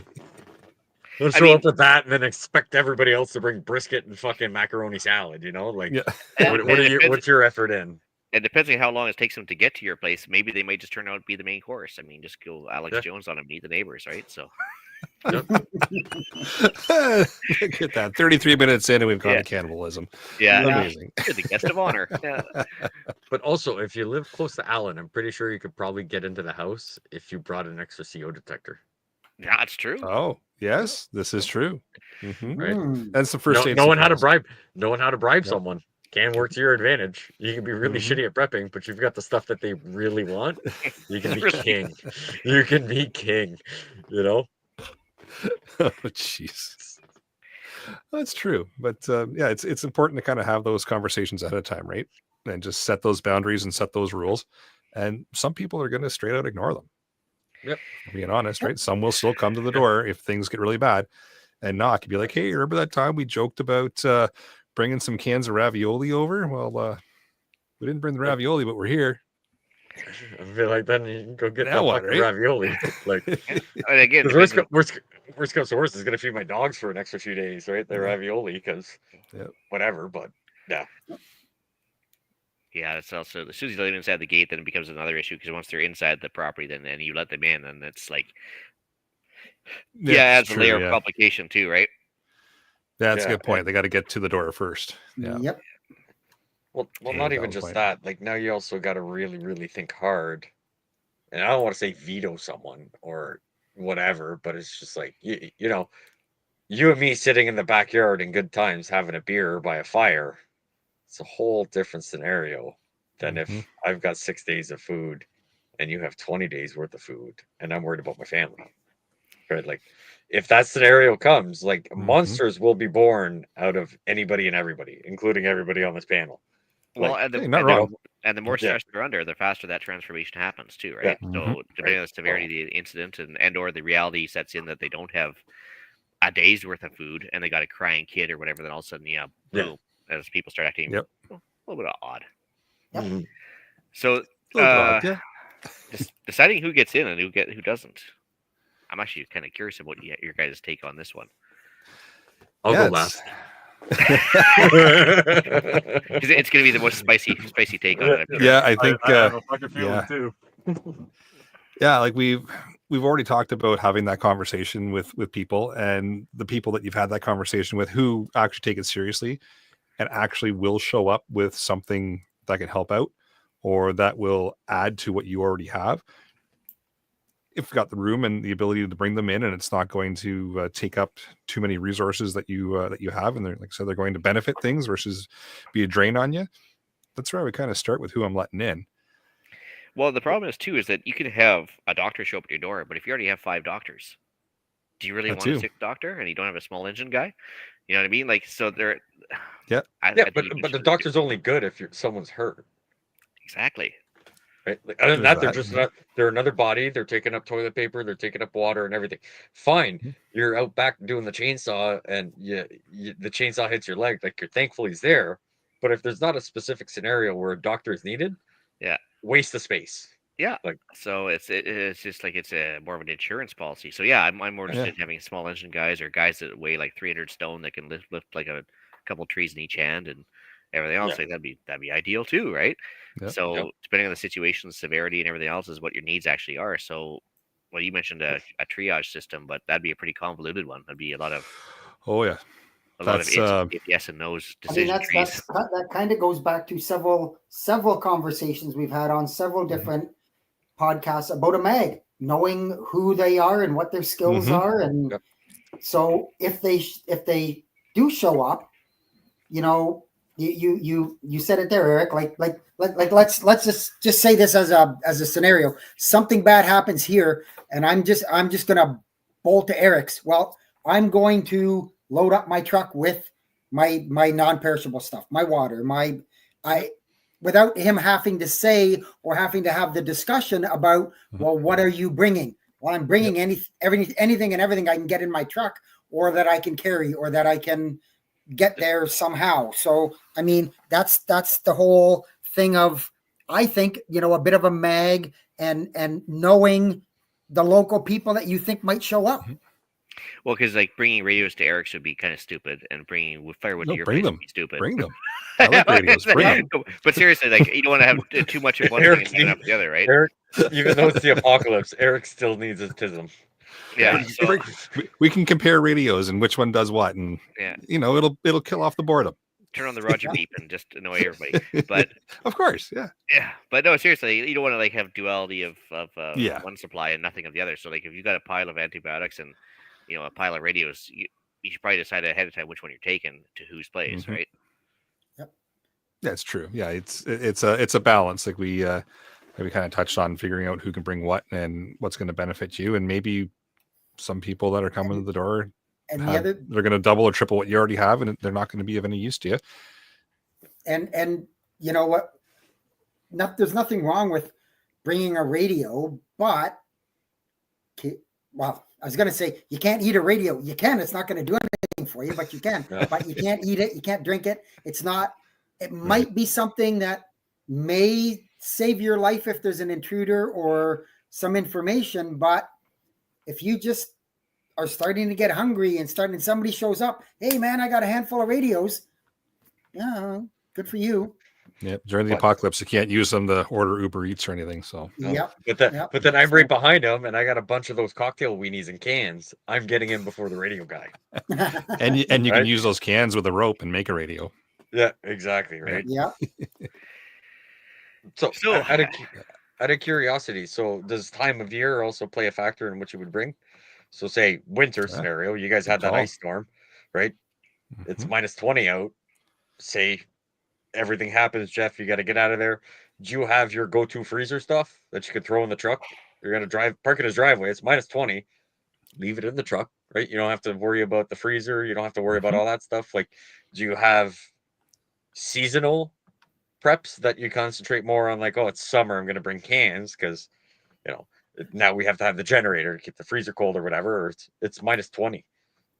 don't show up with that and then expect everybody else to bring brisket and fucking macaroni salad, Like, what's your effort in? And depending on how long it takes them to get to your place, maybe they might just turn out to be the main course. I mean, just go Alex Jones on and meet the neighbors, right? So. Look at that. 33 minutes in and we've gone to cannibalism. Yeah. Amazing. You're the guest of honor. Yeah. But also, if you live close to Allen, I'm pretty sure you could probably get into the house if you brought an extra CO detector. That's true. Oh, yes, this is true. Right. That's the first. No one how to bribe someone. Can work to your advantage. You can be really shitty at prepping, but you've got the stuff that they really want. You can be king. You can be king. Oh, jeez. That's true. But it's important to kind of have those conversations ahead of time, right? And just set those boundaries and set those rules. And some people are going to straight out ignore them. Yep. Being honest, right? Some will still come to the door if things get really bad and knock and be like, hey, remember that time we joked about bringing some cans of ravioli over? Well, we didn't bring the ravioli, but we're here. I feel like then you can go get that fucking ravioli. Like, and again, worst comes to worst is going to feed my dogs for an extra few days, right? The ravioli, because whatever, but yeah. Yeah, it's also as soon as you let them inside the gate, then it becomes another issue because once they're inside the property, then you let them in, and it's like, adds a layer of complication too, right? That's a good point. They got to get to the door first. Yeah. Yep. Well, not even just that. Like now, you also got to really, really think hard. And I don't want to say veto someone or whatever, but it's just like you and me sitting in the backyard in good times having a beer by a fire. It's a whole different scenario than if I've got 6 days of food and you have 20 days worth of food, and I'm worried about my family. Right? Like, if that scenario comes, like monsters will be born out of anybody and everybody, including everybody on this panel. Well, Like, and the more stress they're under, the faster that transformation happens too, right? So depending on the severity of the incident and or the reality sets in that they don't have a day's worth of food and they got a crying kid or whatever, then all of a sudden, boom, as people start acting a little bit odd. Yep. So just deciding who gets in and who doesn't. I'm actually kind of curious about your guys' take on this one. I'll go last. Because it's going to be the most spicy take on it. Yeah, I think. I have a fucking feeling too. Yeah, like we've already talked about having that conversation with people, and the people that you've had that conversation with who actually take it seriously and actually will show up with something that can help out or that will add to what you already have. If you've got the room and the ability to bring them in, and it's not going to take up too many resources that you have, and they're, like I said, they're going to benefit things versus be a drain on you. That's where I would kind of start with who I'm letting in. Well, the problem is too is that you can have a doctor show up at your door, but if you already have 5 doctors, do you really want a 6th doctor and you don't have a small engine guy? You know what I mean? Like, so they're but the doctor's only good if someone's hurt. Exactly. Right? Like, other than that, they're another body. They're taking up toilet paper. They're taking up water and everything. Fine, you're out back doing the chainsaw, and the chainsaw hits your leg. Like, you're thankful he's there. But if there's not a specific scenario where a doctor is needed, waste the space. Yeah. Like, so it's just like it's a more of an insurance policy. So yeah, I'm more interested in having small engine guys or guys that weigh like 300 stone that can lift like a couple trees in each hand and everything else. Like that'd be ideal too, right? So depending on the situation, severity, and everything else is what your needs actually are. So, well, you mentioned a triage system, but that'd be a pretty convoluted one. That'd be a lot of lot of if yes and no's decision trees. That kind of goes back to several conversations we've had on several different podcasts about a mag, knowing who they are and what their skills are, and so if they do show up, you know. You said it there, Eric. Like let's just say this as a scenario. Something bad happens here, and I'm just gonna bolt to Eric's. Well, I'm going to load up my truck with my non-perishable stuff, my water, without him having to say or having to have the discussion about, well, what are you bringing? Well, I'm bringing anything and everything I can get in my truck, or that I can carry, or that I can get there somehow. So I mean, that's the whole thing of, I think, a bit of a mag and knowing the local people that you think might show up. Well, because like bringing radios to Eric's would be kind of stupid, and bringing firewood to your place would be stupid. Bring them. I like radios. Bring them. But seriously, like, you don't want to have too much of one thing and not enough of the other, right? Eric, even though it's the apocalypse, Eric still needs his TISM. Yeah, so, we can compare radios and which one does what, and it'll kill off the boredom. Turn on the Roger beep and just annoy everybody. But of course, yeah. But no, seriously, you don't want to like have duality of one supply and nothing of the other. So like, if you've got a pile of antibiotics and a pile of radios, you should probably decide ahead of time which one you're taking to whose place, right? Yep. That's true. Yeah, it's a balance. Like we kind of touched on figuring out who can bring what and what's going to benefit you, and maybe some people that are coming to the door, and they're going to double or triple what you already have, and they're not going to be of any use to you. And you know what? There's nothing wrong with bringing a radio, but I was going to say you can't eat a radio. You can. It's not going to do anything for you, but you can. But you can't eat it. You can't drink it. It's not. It might be something that may save your life if there's an intruder or some information, but if you just are starting to get hungry and somebody shows up, hey man, I got a handful of radios. Yeah, good for you. Yep. During the apocalypse, you can't use them to order Uber Eats or anything. So But then I'm right behind him, and I got a bunch of those cocktail weenies in cans. I'm getting in before the radio guy. and you can use those cans with a rope and make a radio. Yeah, exactly. Right. Yeah. So out of curiosity, so does time of year also play a factor in what you would bring? So say winter scenario, you guys had that ice storm, right? It's -20 out. Say everything happens, Jeff, you got to get out of there. Do you have your go-to freezer stuff that you could throw in the truck? You're going to park in his driveway. It's minus 20. Leave it in the truck, right? You don't have to worry about the freezer. You don't have to worry about all that stuff. Like, do you have seasonal preps that you concentrate more on? Like, oh, it's summer, I'm going to bring cans because, now we have to have the generator to keep the freezer cold or whatever, or it's minus 20.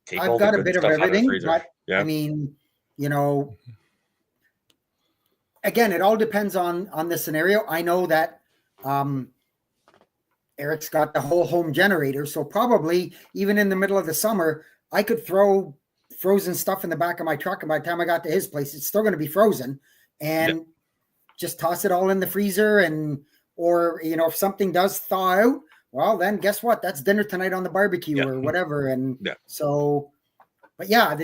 Take I've all the got a good bit of stuff out of the everything, freezer. but Yeah. I mean, again, it all depends on the scenario. I know that Eric's got the whole home generator, so probably even in the middle of the summer, I could throw frozen stuff in the back of my truck, and by the time I got to his place, it's still going to be frozen, and just toss it all in the freezer. Or if something does thaw out, well, then guess what? That's dinner tonight on the barbecue or whatever. And so, but yeah,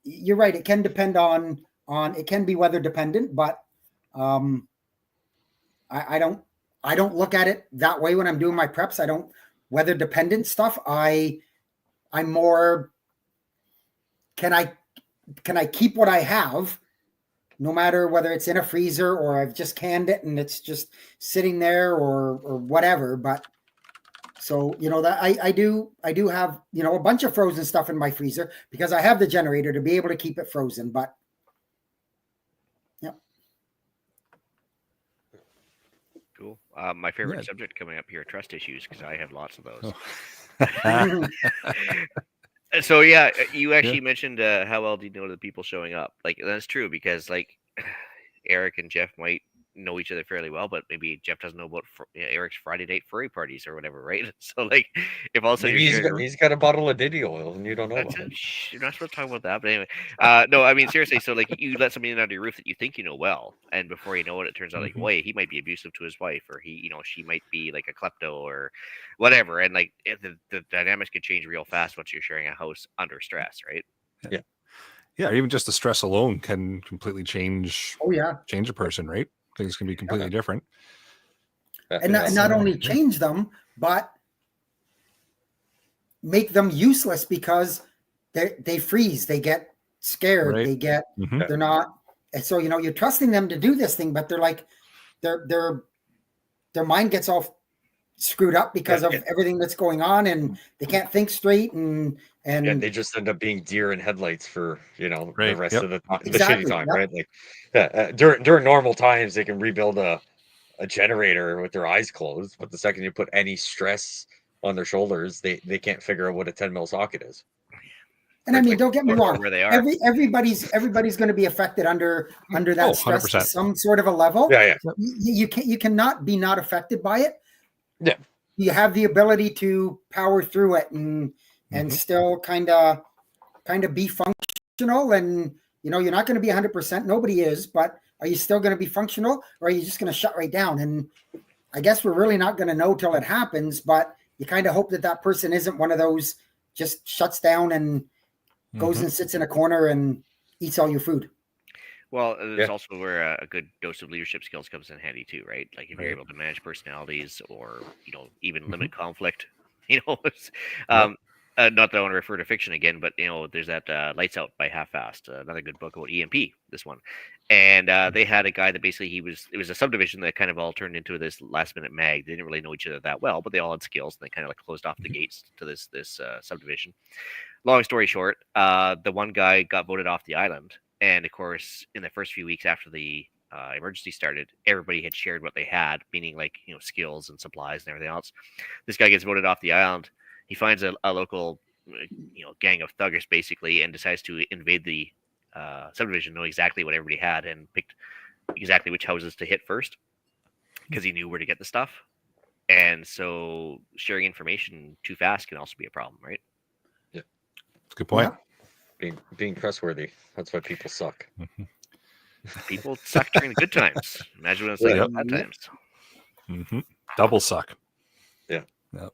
you're right. It can depend on it can be weather dependent, but I don't look at it that way when I'm doing my preps. I don't weather dependent stuff. I'm more, can I keep what I have, no matter whether it's in a freezer or I've just canned it and it's just sitting there or whatever. But so, that I do have, a bunch of frozen stuff in my freezer because I have the generator to be able to keep it frozen. But cool. My favorite subject coming up here, trust issues, because I have lots of those. So yeah, you actually mentioned how well do you know the people showing up? Like, that's true, because like Eric and Jeff might know each other fairly well, but maybe Jeff doesn't know about Eric's Friday night furry parties or whatever, right? So like, if all of a sudden he's got a bottle of Diddy oil and you don't know about it. You're not supposed to talk about that, but anyway, no, I mean seriously. So like, you let somebody in under your roof that you think you know well, and before you know it, it turns out like, boy, he might be abusive to his wife, or she might be like a klepto or whatever, and like the dynamics can change real fast once you're sharing a house under stress, right? Yeah, even just the stress alone can completely change. Change a person, right? Things can be completely different. And not only change them, but make them useless because they freeze, they get scared, they get they're not. And so you're trusting them to do this thing, but they're like their mind gets all screwed up because of everything that's going on, and they can't think straight, and they just end up being deer in headlights for the rest of the shitty time, right? Like during normal times they can rebuild a generator with their eyes closed, but the second you put any stress on their shoulders, they can't figure out what a 10 mil socket is. And I mean, don't get me wrong, where they are. Everybody's going to be affected under that stress 100%. To some sort of a level. You cannot be not affected by it. Yeah, you have the ability to power through it and still kind of be functional. And you're not going to be 100%. Nobody is, but are you still going to be functional, or are you just going to shut right down? And I guess we're really not going to know till it happens. But you kind of hope that person isn't one of those just shuts down and goes and sits in a corner and eats all your food. Well, there's also where a good dose of leadership skills comes in handy too, right? Like if you're able to manage personalities, or even limit conflict. Not that I want to refer to fiction again, but there's that Lights Out by Half-Assed, another good book about EMP. This one, and they had a guy that basically it was a subdivision that kind of all turned into this last-minute mag. They didn't really know each other that well, but they all had skills, and they kind of like closed off the gates to this subdivision. Long story short, the one guy got voted off the island. And of course, in the first few weeks after the emergency started, everybody had shared what they had, meaning like skills and supplies and everything else. This guy gets voted off the island. He finds a local gang of thuggers basically, and decides to invade the subdivision, know exactly what everybody had, and picked exactly which houses to hit first because he knew where to get the stuff. And so sharing information too fast can also be a problem, right? Yeah, that's a good point. Yeah. Being trustworthy. That's why people suck. People suck during the good times. Imagine when it's like bad times. Double suck. Yeah. Yep.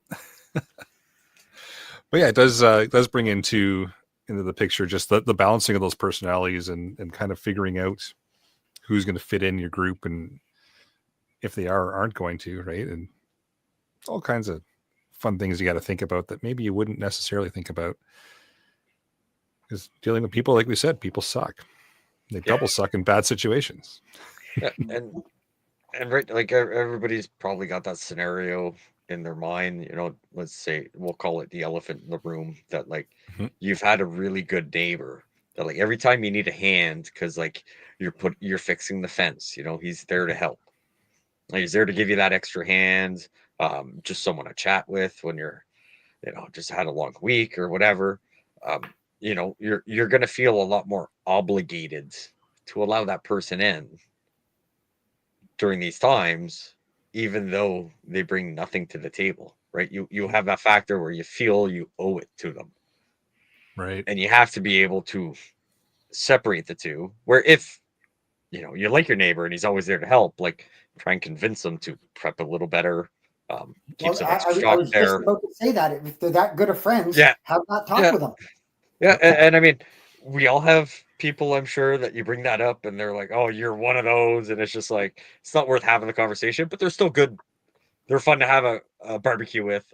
But yeah, it does bring into the picture just the balancing of those personalities and kind of figuring out who's going to fit in your group and if they are or aren't going to, right? And all kinds of fun things you got to think about that maybe you wouldn't necessarily think about. Because dealing with people, like we said, people suck. They double suck in bad situations. Yeah, and right, like everybody's probably got that scenario in their mind. Let's say we'll call it the elephant in the room, that like you've had a really good neighbor that like every time you need a hand because like you're fixing the fence, he's there to help. Like, he's there to give you that extra hand, just someone to chat with when you're just had a long week or whatever. You're gonna feel a lot more obligated to allow that person in during these times, even though they bring nothing to the table, right? You have that factor where you feel you owe it to them, right? And you have to be able to separate the two. Where if you like your neighbor and he's always there to help, like try and convince them to prep a little better, keep some extra stock I was there. just about to say that if they're that good of friends, Yeah, have that talk with them. Yeah, and I mean, we all have people, I'm sure, that you bring that up and they're like, oh, you're one of those. And it's just like, it's not worth having the conversation, but they're still good. They're fun to have a barbecue with.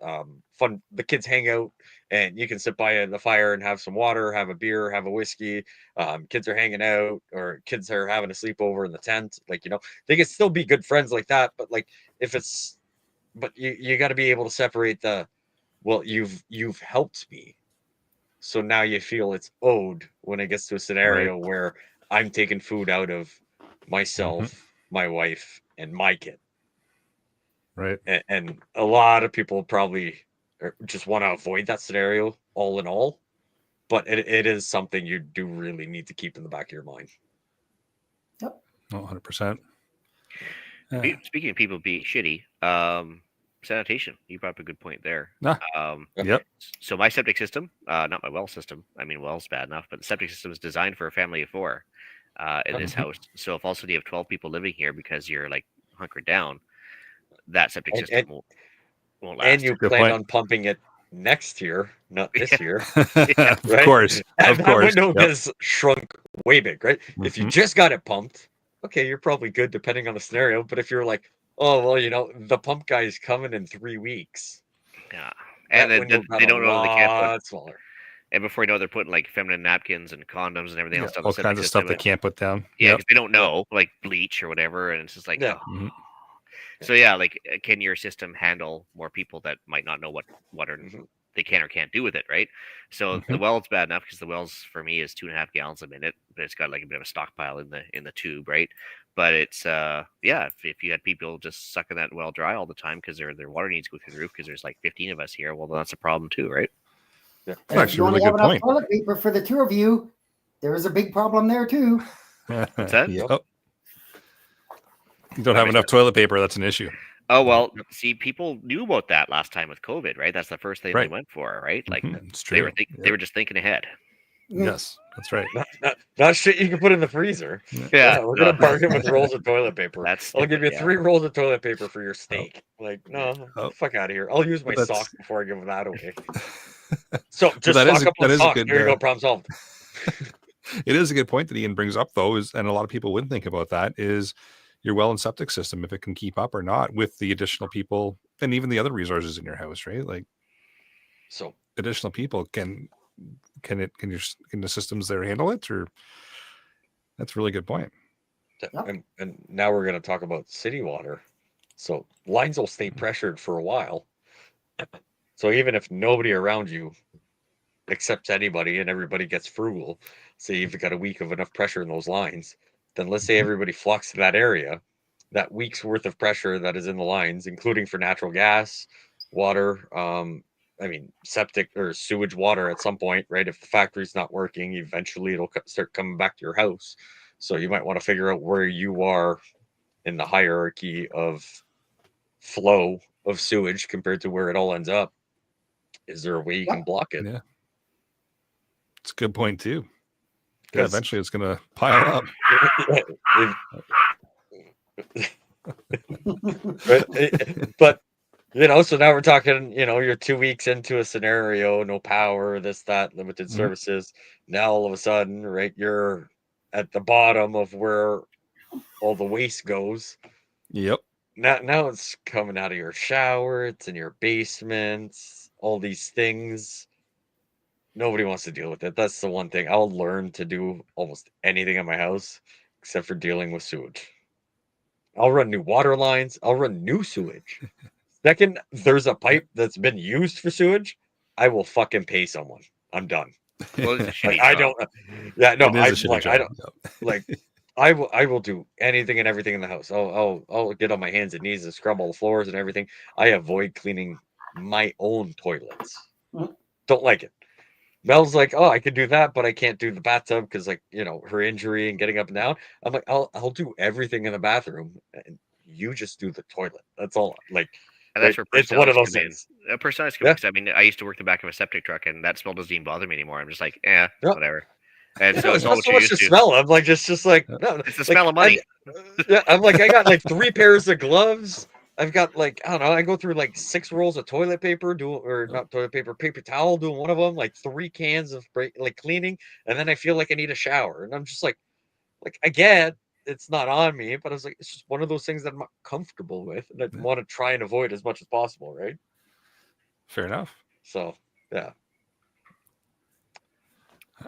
Fun. The kids hang out and you can sit by the fire and have some water, have a beer, have a whiskey. Kids are hanging out or kids are having a sleepover in the tent. Like, they can still be good friends like that. But like, but you got to be able to separate well, you've helped me. So now you feel it's owed when it gets to a scenario where I'm taking food out of myself, my wife, and my kid. Right. And a lot of people probably just want to avoid that scenario all in all. But it is something you do really need to keep in the back of your mind. Yep. 100%. Speaking of people being shitty, sanitation. You brought up a good point there. Yep. So my septic system, not my well system. I mean, well's bad enough, but the septic system is designed for a family of 4 in this house. So if also you have 12 people living here because you're like hunkered down, that septic system won't last. And you plan on pumping it next year, not this year. Of course. And that window has shrunk way big, right? If you just got it pumped, okay, you're probably good depending on the scenario. But if you're like, oh, well, the pump guy is coming in 3 weeks. Yeah. And then they don't know they can't put smaller. And before you know, they're putting like feminine napkins and condoms and everything else down all the kinds of stuff they can't put down. Yeah, because they don't know, like bleach or whatever, and it's just like, So yeah, like can your system handle more people that might not know what they can or can't do with it, right? So the well's bad enough because the well's for me is 2.5 gallons a minute, but it's got like a bit of a stockpile in the tube, right? But it's if you had people just sucking that well dry all the time because their water needs to go through the roof because there's like 15 of us here, well that's a problem too, right? Yeah, that's actually a really good point. Toilet paper for the 2 of you, there is a big problem there too. What's that? You don't have enough toilet paper. That's an issue. Oh, well, see, people knew about that last time with COVID, right? That's the first thing they went for, right? Like it's true. They were just thinking ahead. Yes, that's right. Not shit you can put in the freezer. Yeah. We're going to bargain with rolls of toilet paper. I'll give you 3 rolls of toilet paper for your steak. Like, no, fuck out of here. I'll use my sock before I give that away. So just stock up on sock. There you go, problem solved. It is a good point that Ian brings up, though, and a lot of people wouldn't think about that, is your well and septic system, if it can keep up or not with the additional people and even the other resources in your house, right? Like, so additional people can the systems there handle it? Or that's a really good point. And now we're going to talk about city water. So lines will stay pressured for a while. So even if nobody around you accepts anybody and everybody gets frugal, say you've got a week of enough pressure in those lines, then let's say everybody flocks to that area, that week's worth of pressure that is in the lines, including for natural gas, water, septic or sewage water at some point, right? If the factory's not working, eventually it'll start coming back to your house. So you might want to figure out where you are in the hierarchy of flow of sewage compared to where it all ends up. Is there a way you can block it? Yeah. It's a good point too. Yeah, eventually it's going to pile up. But so now we're talking, you're 2 weeks into a scenario, no power, this, that, limited services. Now all of a sudden, right, you're at the bottom of where all the waste goes. Yep. Now it's coming out of your shower, it's in your basement, all these things. nobody wants to deal with it. That's the one thing. I'll learn to do almost anything in my house except for dealing with sewage. I'll run new water lines. I'll run new sewage. Second, there's a pipe that's been used for sewage, I will fucking pay someone. I'm done. Well, it's a shitty I job. don't. Yeah, no, It is a shitty like job. I don't like. I will do anything and everything in the house. I'll get on my hands and knees and scrub all the floors and everything. I avoid cleaning my own toilets. Don't like it. Mel's like, oh, I could do that, but I can't do the bathtub because, like, her injury and getting up and down. I'm like, I'll do everything in the bathroom, and you just do the toilet. That's all. Like, And that's where it's one of those come in. things. Personalities come in, 'cause I mean, I used to work the back of a septic truck, and that smell doesn't even bother me anymore. I'm just like, whatever. And so it's not so much the smell. I'm like, just like, no, it's the smell of money. I'm like, I got like 3 pairs of gloves. I've got like, I don't know, I go through like 6 rolls of toilet paper, not toilet paper, paper towel, doing one of them, like 3 cans of cleaning, and then I feel like I need a shower, and I'm just like again, it's not on me, but I was like, it's just one of those things that I'm not comfortable with, and I want to try and avoid as much as possible, right? Fair enough. So yeah,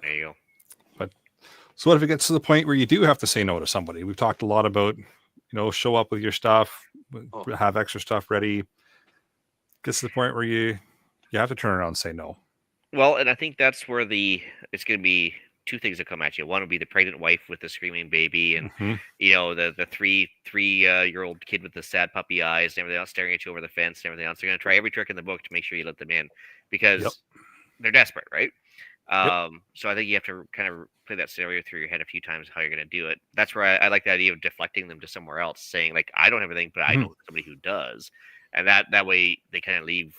there you go. So what if it gets to the point where you do have to say no to somebody? We've talked a lot about, show up with your stuff, have extra stuff ready. Gets to the point where you have to turn around and say no. Well, and I think that's where it's going to be 2 things that come at you. One would be the pregnant wife with the screaming baby, and the three-year-old kid with the sad puppy eyes and everything else staring at you over the fence and everything else. They're going to try every trick in the book to make sure you let them in because they're desperate, right? So I think you have to kind of play that scenario through your head a few times how you're going to do it. That's where I like the idea of deflecting them to somewhere else, saying like, I don't have anything, but I know somebody who does, and that way they kind of leave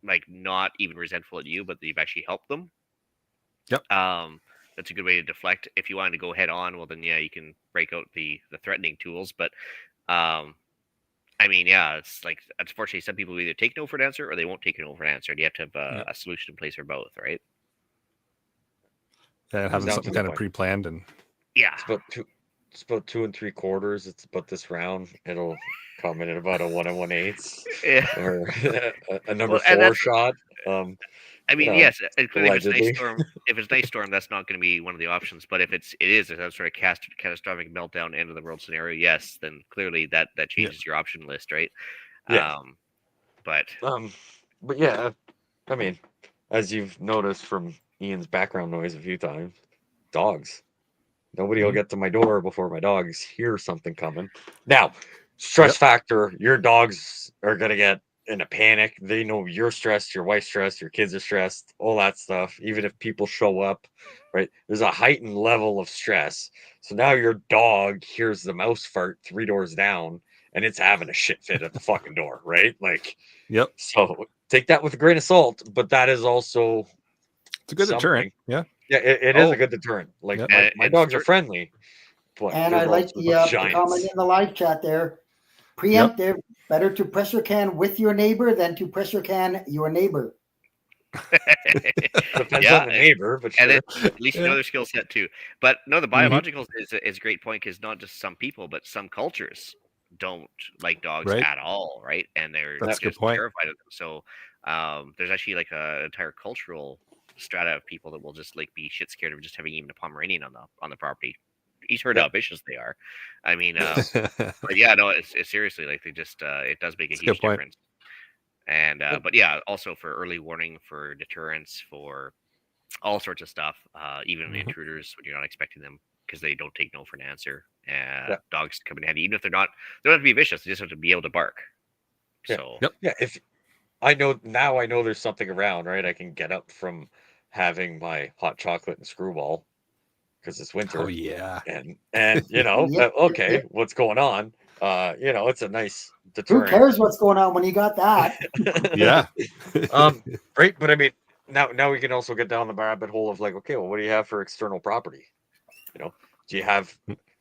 like not even resentful at you, but you've actually helped them. Yep. That's a good way to deflect. If you wanted to go head on, well then you can break out the threatening tools, but I mean, it's like, unfortunately, some people either take no for an answer or they won't take no for an answer, and you have to have a solution in place for both, right? Yeah, having something kind of pre-planned and it's about 2 3/4. It's about this round. It'll come in at about a 1 1/8 or a number 4 shot. I mean, yes, clearly if it's a nice storm, that's not going to be one of the options. But if it is a sort of catastrophic meltdown, end of the world scenario, yes, then clearly that changes your option list, right? Yeah. But yeah, I mean, as you've noticed from Ian's background noise a few times, dogs. Nobody will get to my door before my dogs hear something coming. Now, stress factor, your dogs are going to get in a panic. They know you're stressed, your wife's stressed, your kids are stressed, all that stuff. Even if people show up, right? There's a heightened level of stress. So now your dog hears the mouse fart 3 doors down and it's having a shit fit at the fucking door, right? Like, so take that with a grain of salt, but that is also it's a good deterrent. Yeah. Yeah, it is a good deterrent. Like my dogs are friendly. But and I like the comment in the live chat there. Preemptive, better to pressure can with your neighbor than to pressure can your neighbor. Depends on the neighbor, but sure. And at least you know their skill set too. But no, the biological is a great point because not just some people, but some cultures don't like dogs at all, right? And they're just terrified of them. So there's actually like an entire cultural strata of people that will just like be shit scared of just having even a Pomeranian on the property. He's heard how vicious they are. I mean, but yeah, no, it's seriously like they just it does make a huge difference. And but yeah, also for early warning, for deterrence, for all sorts of stuff, even intruders when you're not expecting them because they don't take no for an answer. Dogs come in handy, even if they don't have to be vicious; they just have to be able to bark. So if I know now, I know there's something around, right? I can get up from having my hot chocolate and screwball because it's winter. Oh yeah, and okay, what's going on? It's a nice deterrent. Who cares what's going on when you got that? Right. But I mean, now we can also get down the rabbit hole of like, okay, well, what do you have for external property? Do you have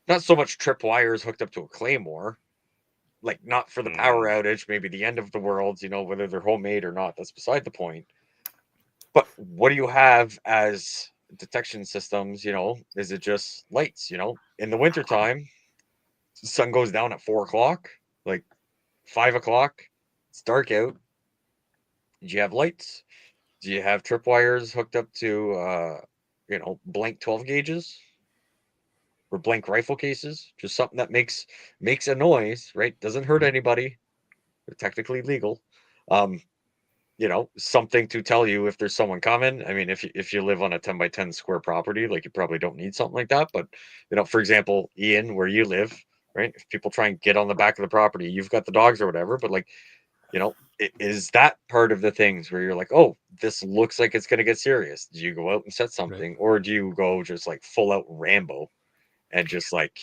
not so much tripwires hooked up to a claymore, like not for the power outage, maybe the end of the world, whether they're homemade or not, that's beside the point. But what do you have as detection systems? Is it just lights? In the wintertime, the sun goes down at 4 o'clock, like 5 o'clock, it's dark out. Do you have lights? Do you have tripwires hooked up to, blank 12 gauges or blank rifle cases? Just something that makes a noise, right? Doesn't hurt anybody. They're technically legal. Something to tell you if there's someone coming. I mean, if you live on a 10 by 10 square property, like you probably don't need something like that. But for example, Ian, where you live, right? If people try and get on the back of the property, you've got the dogs or whatever. But like, is that part of the things where you're like, oh, this looks like it's going to get serious? Do you go out and set something, or do you go just like full out Rambo and just like,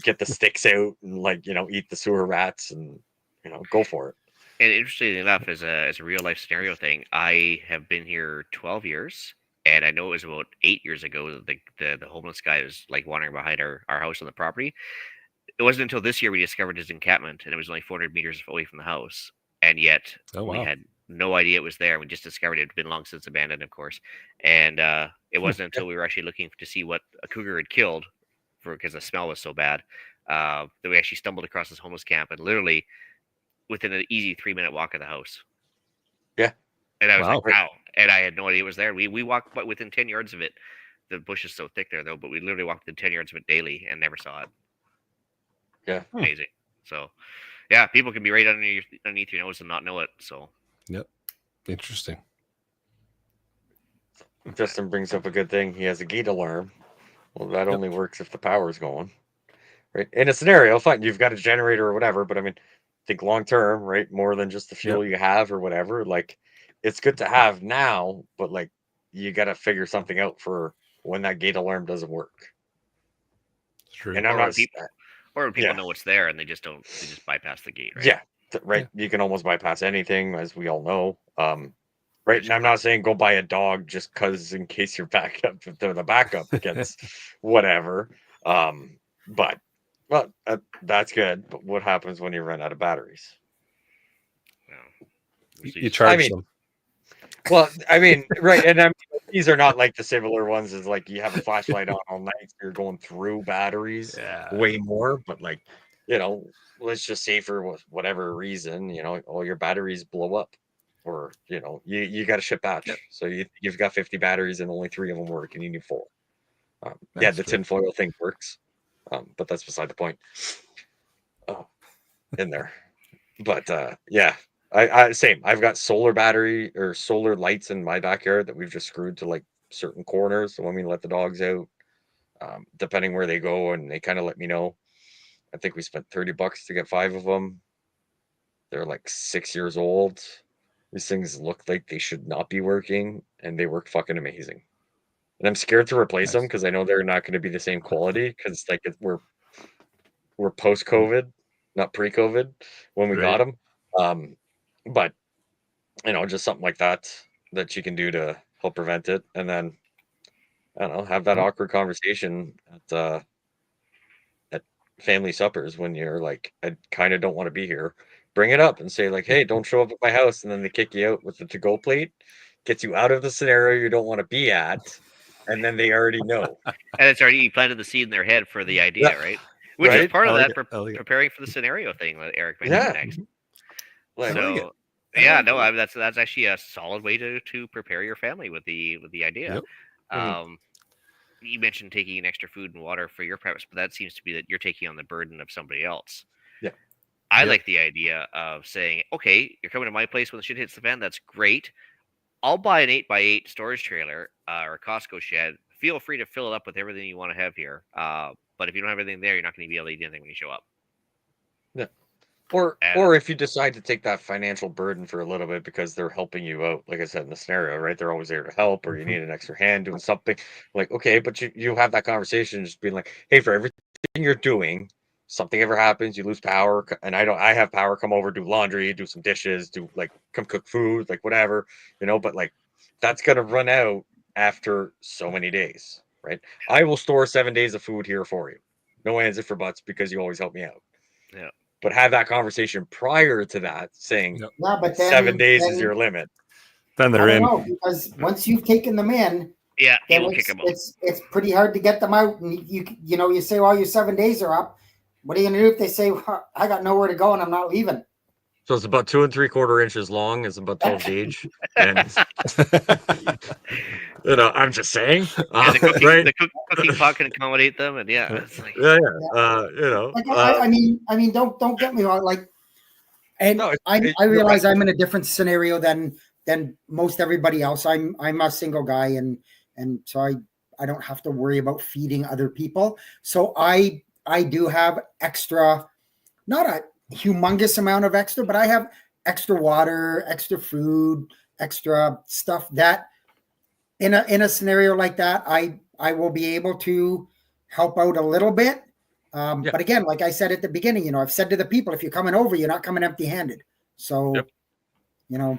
get the sticks out and like, eat the sewer rats and go for it? And interestingly enough, as a real life scenario thing, I have been here 12 years, and I know it was about 8 years ago that the homeless guy was like wandering behind our house on the property. It wasn't until this year we discovered his encampment, and it was only 400 meters away from the house, and yet we had no idea it was there. We just discovered it had been long since abandoned, of course, and it wasn't until we were actually looking to see what a cougar had killed, because the smell was so bad, that we actually stumbled across this homeless camp, and literally within an easy 3-minute walk of the house. Yeah. And I was like, wow. And I had no idea it was there. We walked but within 10 yards of it. The bush is so thick there, though, but we literally walked within 10 yards of it daily and never saw it. Yeah. Amazing. So, yeah, people can be right underneath your nose and not know it. So, yep. Interesting. Justin brings up a good thing. He has a gate alarm. Well, that only works if the power's going. Right. In a scenario, fine, you've got a generator or whatever, but I mean, think long term, right? More than just the fuel you have or whatever. Like, it's good to have now, but like, you got to figure something out for when that gate alarm doesn't work. True. And I'm not when people know it's there and they just bypass the gate, right? Yeah. Right. Yeah. You can almost bypass anything, as we all know. Right. And I'm not saying go buy a dog just because in case your backup, if the backup gets whatever. But that's good. But what happens when you run out of batteries? You charge them. Well, I mean, right. And I mean, these are not like the similar ones as like you have a flashlight on all night. So you're going through batteries way more. But like, let's just say for whatever reason, all your batteries blow up. Or, you got a ship batch. So you've got 50 batteries and only 3 of them work and you need 4. The tinfoil thing works. But that's beside the point. In there. But I same. I've got solar battery or solar lights in my backyard that we've just screwed to like certain corners. So when we let the dogs out, depending where they go, and they kind of let me know. I think we spent $30 to get 5 of them. They're like 6 years old. These things look like they should not be working, and they work fucking amazing. And I'm scared to replace them because I know they're not going to be the same quality because like we're post-COVID, not pre-COVID when we got them. But just something like that you can do to help prevent it, and then I don't know, have that awkward conversation at family suppers when you're like, I kind of don't want to be here. Bring it up and say like, hey, don't show up at my house, and then they kick you out with the to-go plate, gets you out of the scenario you don't want to be at, and then they already know. And it's already planted the seed in their head for the idea, right? Which is part of that preparing for the scenario thing that Eric mentioned next. That's actually a solid way to prepare your family with the idea. You mentioned taking in extra food and water for your preps, but that seems to be that you're taking on the burden of somebody else. Yeah. I like the idea of saying, okay, you're coming to my place when the shit hits the fan. That's great. I'll buy an 8x8 storage trailer or a Costco shed. Feel free to fill it up with everything you want to have here. But if you don't have everything there, you're not going to be able to eat anything when you show up. Yeah. Or if you decide to take that financial burden for a little bit because they're helping you out, like I said in the scenario, right? They're always there to help, or you need an extra hand doing something. Like, okay, but you have that conversation, just being like, hey, for everything you're doing, something ever happens, you lose power, and I have power, come over, do laundry, do some dishes, come cook food, like whatever, but like that's gonna run out after so many days, right? I will store 7 days of food here for you. No ands, if or buts, because you always help me out. Yeah. But have that conversation prior to that, saying but 7 days is your limit. Then they're in. Because once you've taken them in, you will kick them out. It's pretty hard to get them out. And you say, well, your 7 days are up. What are you going to do if they say, well, I got nowhere to go and I'm not leaving? So it's about 2 3/4 inches long. It's about 12 gauge, and I'm just saying. The cooking pot can accommodate them, and it's like I mean, don't get me wrong. Like, and No, I realize I'm in a different scenario than most everybody else. I'm a single guy, and so I don't have to worry about feeding other people. So I do have extra, not a humongous amount of extra, but I have extra water, extra food, extra stuff that in a scenario like that, I will be able to help out a little bit. But again, like I said at the beginning, I've said to the people, if you're coming over, you're not coming empty handed. So, Yeah,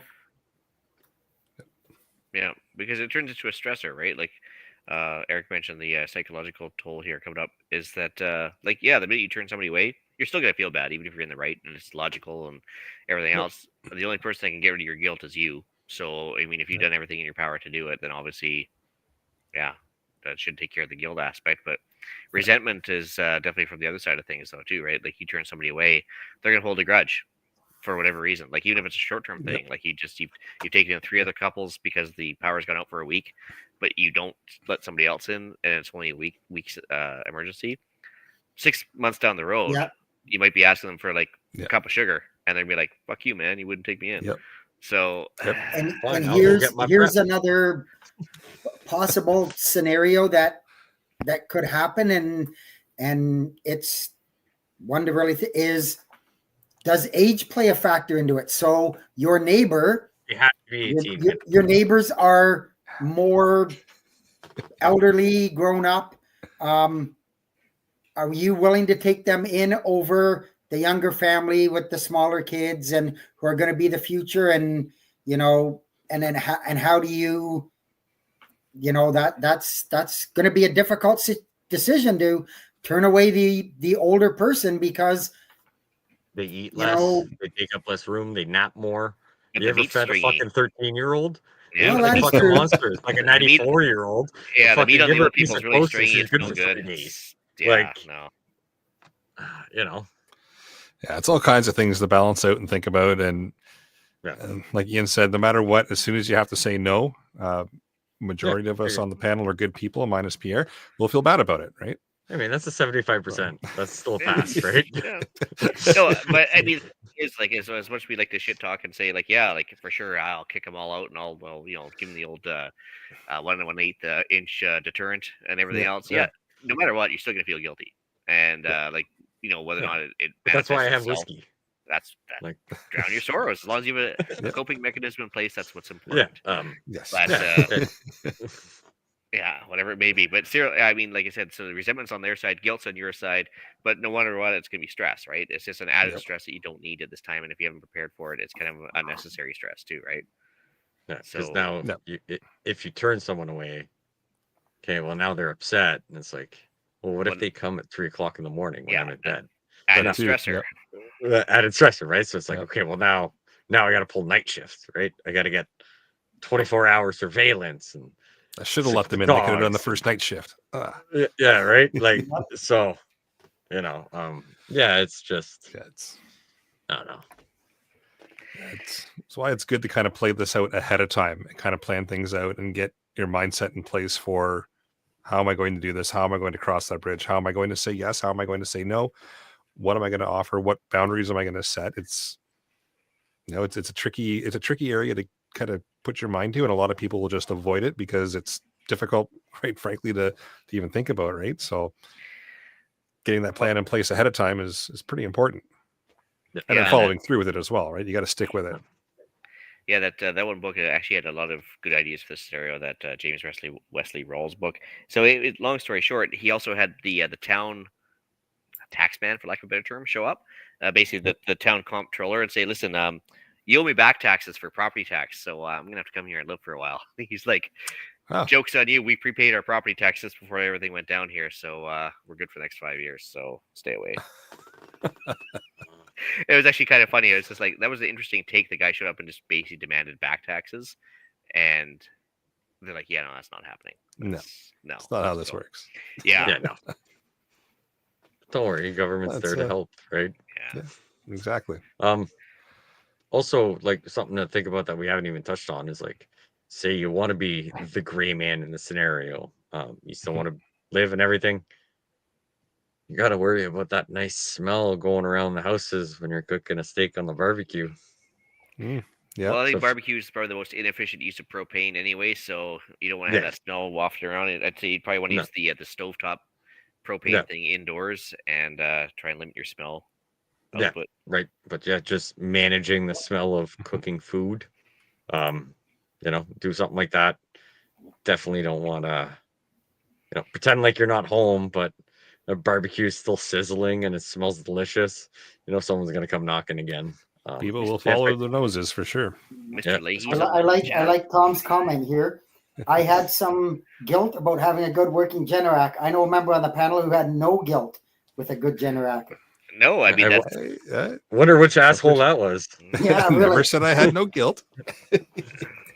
because it turns into a stressor, right? Like Eric mentioned, the psychological toll here coming up is that, the minute you turn somebody away, you're still going to feel bad, even if you're in the right and it's logical and everything else. The only person that can get rid of your guilt is you. So, I mean, if you've done everything in your power to do it, then obviously, that should take care of the guilt aspect. But resentment is definitely from the other side of things, though, too, right? Like, you turn somebody away, they're going to hold a grudge for whatever reason. Like, even if it's a short-term thing, like you've taken in 3 other couples because the power's gone out for a week, but you don't let somebody else in, and it's only a week's emergency. 6 months down the road, you might be asking them for like a cup of sugar, and they'd be like, "Fuck you, man! You wouldn't take me in." Yep. So, and here's another possible scenario that could happen, and it's one to really is, does age play a factor into it? So your neighbor, you have to be 18. Your neighbors are more elderly, grown up. Are you willing to take them in over the younger family with the smaller kids and who are going to be the future? And how do you, that's going to be a difficult decision to turn away the older person because they eat less, they take up less room, they nap more. You ever fed a fucking 13-year-old? Yeah, well, like a fucking true. monster. It's like a 94-year-old. Yeah, the meat on the older people is really stringy. It's no good. No. Yeah, it's all kinds of things to balance out and think about. And like Ian said, no matter what, as soon as you have to say no, majority of us on the panel are good people, minus Pierre, we'll feel bad about it, right? I mean, that's a 75%. That's still a pass, right? Yeah. No, but I mean, it's like as much as we like to shit talk and say like, for sure, I'll kick them all out and I'll give them the old 1 1/8 inch deterrent and everything else. Yeah, no matter what, you're still gonna feel guilty, and whether or not it that's why I have whiskey. That's like drown your sorrows. As long as you have a coping mechanism in place, that's what's important. Yes. But, whatever it may be. But seriously, I mean, like I said, so the resentment's on their side, guilt's on your side, but no wonder what, it's going to be stress, right? It's just an added stress that you don't need at this time. And if you haven't prepared for it, it's kind of unnecessary stress too, right? Yeah, because now if you turn someone away, okay, well, now they're upset. And it's like, well, what if they come at 3 o'clock in the morning when I'm in bed? Added stressor. Added stressor, right? So it's like, okay, well, now I got to pull night shifts, right? I got to get 24-hour surveillance, and I should have let them in. They could have done the first night shift. Yeah, right. Like, so, it's just, I don't know. That's why it's good to kind of play this out ahead of time and kind of plan things out and get your mindset in place for how am I going to do this? How am I going to cross that bridge? How am I going to say yes? How am I going to say no? What am I going to offer? What boundaries am I going to set? It's a tricky area to kind of put your mind to, and a lot of people will just avoid it because it's difficult, right, frankly, to even think about, right? So getting that plan in place ahead of time is pretty important, and then following through with it as well, right? You got to stick with it. Yeah, that one book actually had a lot of good ideas for this scenario, that James Wesley Rawls book. So long story short, he also had the town taxman, for lack of a better term, show up, basically the town comptroller, and say, listen, you owe me back taxes for property tax, so I'm gonna have to come here and live for a while. He's like, joke's on you, we prepaid our property taxes before everything went down here, so we're good for the next 5 years, so stay away. It was actually kind of funny. It was just like, that was an interesting take. The guy showed up and just basically demanded back taxes, and they're like, yeah, no, that's not happening. No, it's not how this works. Yeah, no. Don't worry, government's there to help, right? Yeah, exactly. Also, like something to think about that we haven't even touched on is like, say you want to be the gray man in the scenario. You still want to live and everything. You got to worry about that nice smell going around the houses when you're cooking a steak on the barbecue. Yeah. Well, I think So barbecue is probably the most inefficient use of propane anyway, so you don't want to have that smell wafting around. I'd say you'd probably want to use the stovetop propane thing indoors and try and limit your smell output. Right. But yeah, just managing the smell of cooking food. Do something like that. Definitely don't want to, pretend like you're not home, but the barbecue is still sizzling and it smells delicious. Someone's gonna come knocking again. People will follow their noses for sure. Mr. Leahy's I like Tom's comment here. I had some guilt about having a good working Generac. I know a member on the panel who had no guilt with a good Generac. No, I mean, wonder which asshole that was. Yeah, really. Never said I had no guilt.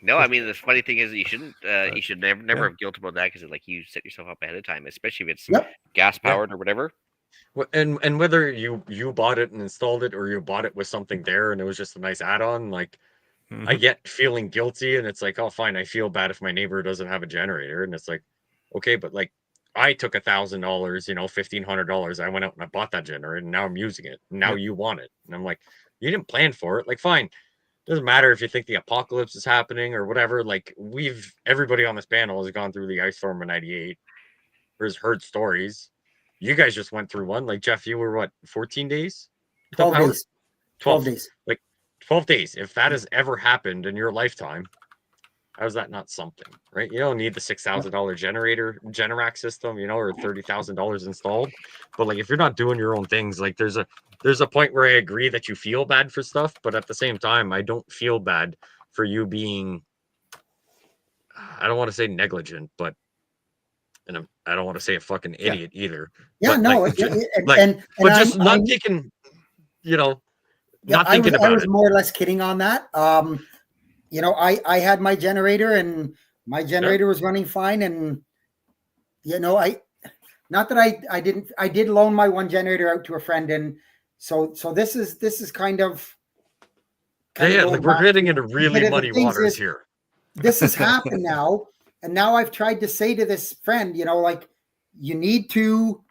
No, I mean, the funny thing is, you should never have guilt about that because, like, you set yourself up ahead of time, especially if it's gas powered or whatever. Well, and whether you bought it and installed it or you bought it with something there and it was just a nice add-on, like I get feeling guilty and it's like, oh, fine, I feel bad if my neighbor doesn't have a generator, and it's like, okay, but like I took $1,000, $1,500. I went out and I bought that generator and now I'm using it. Now you want it, and I'm like, you didn't plan for it. Like, fine. Doesn't matter if you think the apocalypse is happening or whatever. Like everybody on this panel has gone through the ice storm of '98 or has heard stories. You guys just went through one. Like, Jeff, you were what, 14 days? 12 days. 12 days. Like 12 days. If that has ever happened in your lifetime, how is that not something, right? You don't need the $6,000 Generac system, or $30,000 installed. But like, if you're not doing your own things, like there's a point where I agree that you feel bad for stuff, but at the same time, I don't feel bad for you being, I don't want to say negligent, but I don't want to say a fucking idiot either. Yeah, but no, like, just not thinking, not thinking about it. I was more or less kidding on that. I had my generator and my generator was running fine, and not that I did loan my one generator out to a friend, and so this is kind of like we're getting into really muddy waters here. This has happened now, and now I've tried to say to this friend, like, you need to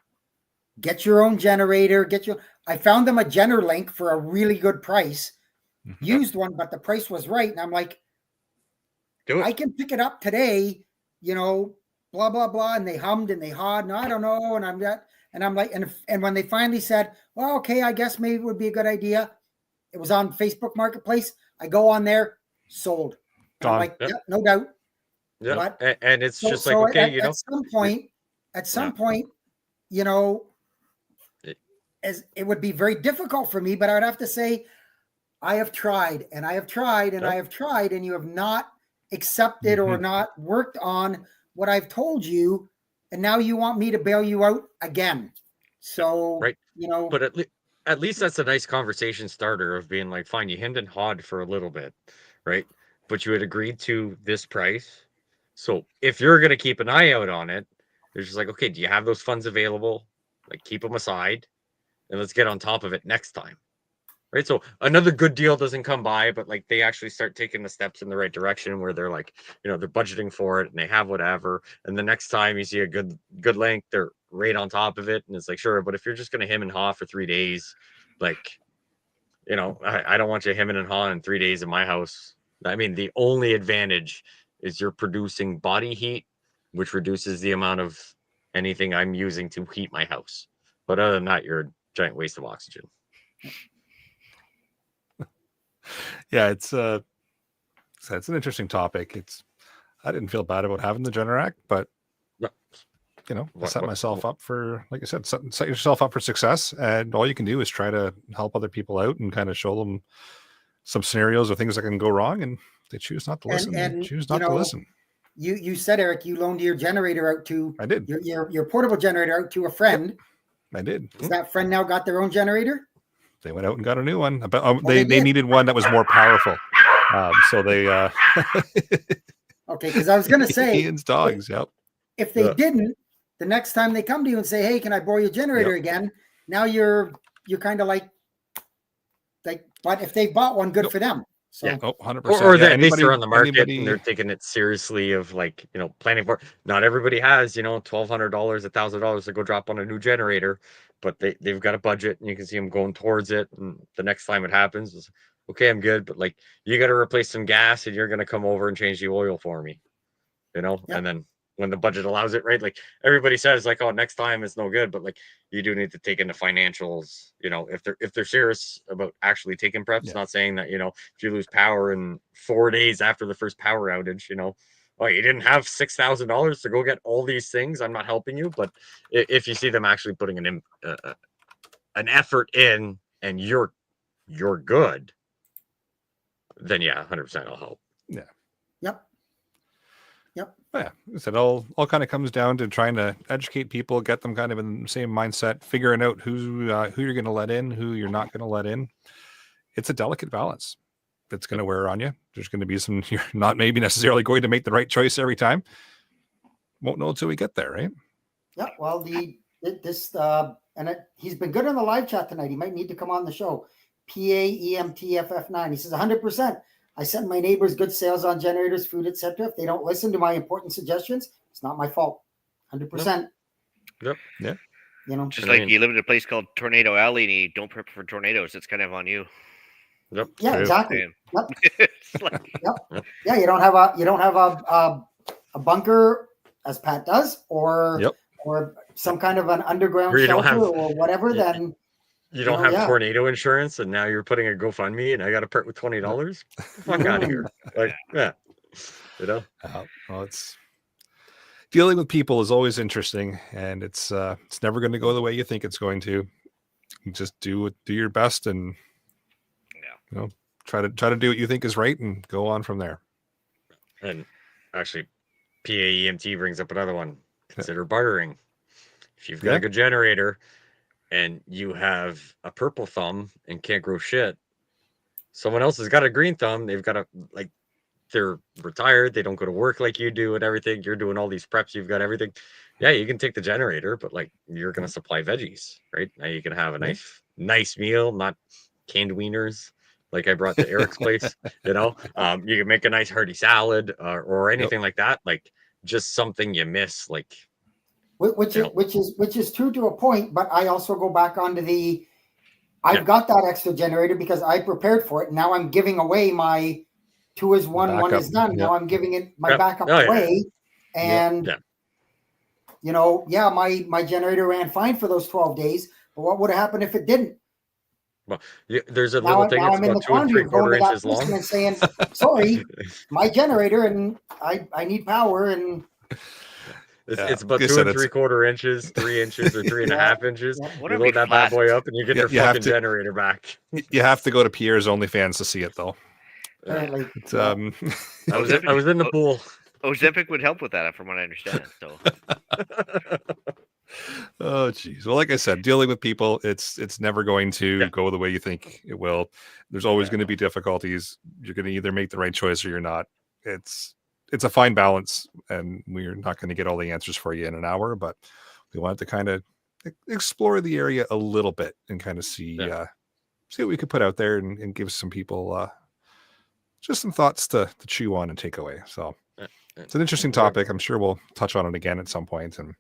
get your own generator. I found them a GenerLink for a really good price, used one, but the price was right, and I'm like, I can pick it up today, blah blah blah, and they hummed and they hawed, and I don't know, and I'm like, and when they finally said, well, okay, I guess maybe it would be a good idea, it was on Facebook Marketplace. I go on there, sold. I'm like, no doubt. Yeah, but, and it's just like, okay, at some point, as it would be very difficult for me, but I would have to say, I have tried and I have tried and I have tried, and you have not accepted or not worked on what I've told you, and now you want me to bail you out again. So, but at least that's a nice conversation starter of being like, fine, you hemmed and hawed for a little bit, right? But you had agreed to this price. So if you're going to keep an eye out on it, it's just like, okay, do you have those funds available? Like, keep them aside and let's get on top of it next time. Right. So another good deal doesn't come by, but like they actually start taking the steps in the right direction where they're like, they're budgeting for it and they have whatever. And the next time you see a good link, they're right on top of it. And it's like, sure. But if you're just going to hem and haw for 3 days, like, I don't want you hemming and hawing in 3 days in my house. I mean, the only advantage is you're producing body heat, which reduces the amount of anything I'm using to heat my house. But other than that, you're a giant waste of oxygen. Yeah, it's an interesting topic. I didn't feel bad about having the Generac, but I set myself up for, like I said, set yourself up for success, and all you can do is try to help other people out and kind of show them some scenarios or things that can go wrong, and they choose not to listen. And choose not to listen. You said, Eric, you loaned your generator out to I did your portable generator out to a friend. I did. Has that friend now got their own generator? They went out and got a new one. They needed one that was more powerful. So they okay, because I was going to say Ian's dogs. If they didn't, the next time they come to you and say, "Hey, can I borrow your generator again?" Now you're kind of like, but if they bought one, good for them. So, Yeah. Oh, 100%. Or Yeah, at least they're on the market anybody, and they're taking it seriously of like, planning for. Not everybody has, $1,200, $1,000 to go drop on a new generator, but they've got a budget and you can see them going towards it. And the next time it happens is, okay, I'm good, but like you got to replace some gas and you're going to come over and change the oil for me, Yep. and then when the budget allows it, right? Like everybody says like, oh, next time it's no good, but like you do need to take into financials, if they're serious about actually taking preps. Yeah. Not saying that, if you lose power in 4 days after the first power outage, oh, you didn't have $6,000 to go get all these things, I'm not helping you. But if you see them actually putting an effort in and you're good, then yeah, 100% I'll help. Yeah. Yep. Yeah, it all kind of comes down to trying to educate people, get them kind of in the same mindset, figuring out who you're going to let in, who you're not going to let in. It's a delicate balance that's going to wear on you. There's going to be some you're not maybe necessarily going to make the right choice every time. Won't know until we get there, right? Yeah. Well, he's been good on the live chat tonight. He might need to come on the show. PAEMTFF9. He says 100%. I send my neighbors good sales on generators, food, etc. If they don't listen to my important suggestions, it's not my fault. 100%. Yep. Yeah. Just like you live in a place called Tornado Alley and you don't prep for tornadoes, it's kind of on you. Yep. Yeah, exactly. Yep. Yep. Yeah, you don't have a bunker as Pat does, or some kind of an underground shelter or whatever. Then you don't have tornado insurance, and now you're putting a GoFundMe, and I got to part with $20. Fuck out of here! Like, yeah, well, it's dealing with people is always interesting, and it's never going to go the way you think it's going to. You just do your best, and try to do what you think is right, and go on from there. And actually, PAEMT brings up another one. Consider bartering. If you've got a good generator and you have a purple thumb and can't grow shit, someone else has got a green thumb. They've got they're retired. They don't go to work like you do and everything. You're doing all these preps. You've got everything. Yeah, you can take the generator, but like you're going to supply veggies, right? Now you can have a nice meal, not canned wieners like I brought to Eric's place. You can make a nice hearty salad or anything like that. Like just something you miss, like. Which is true to a point, but I also go back onto I've got that extra generator because I prepared for it. Now I'm giving away my 2 is 1, 1 is done. Now I'm giving it my backup away. And my generator ran fine for those 12 days. But what would have happened if it didn't? Well, there's a little thing. It's about 2 3/4 inches long. And saying, sorry, my generator, and I need power, and it's about 2 3/4 inches, 3 inches, or 3.5 inches. You load that bad boy up, and you get your fucking generator back. You have to go to Pierre's OnlyFans to see it, though. Apparently, I was in the pool. Ozempic would help with that, from what I understand. So. Oh, geez. Well, like I said, dealing with people, it's never going to go the way you think it will. There's always going to be difficulties. You're going to either make the right choice or you're not. It's a fine balance, and we're not going to get all the answers for you in an hour, but we wanted to kind of explore the area a little bit and kind of see what we could put out there and give some people just some thoughts to chew on and take away. So it's an interesting topic. I'm sure we'll touch on it again at some point, and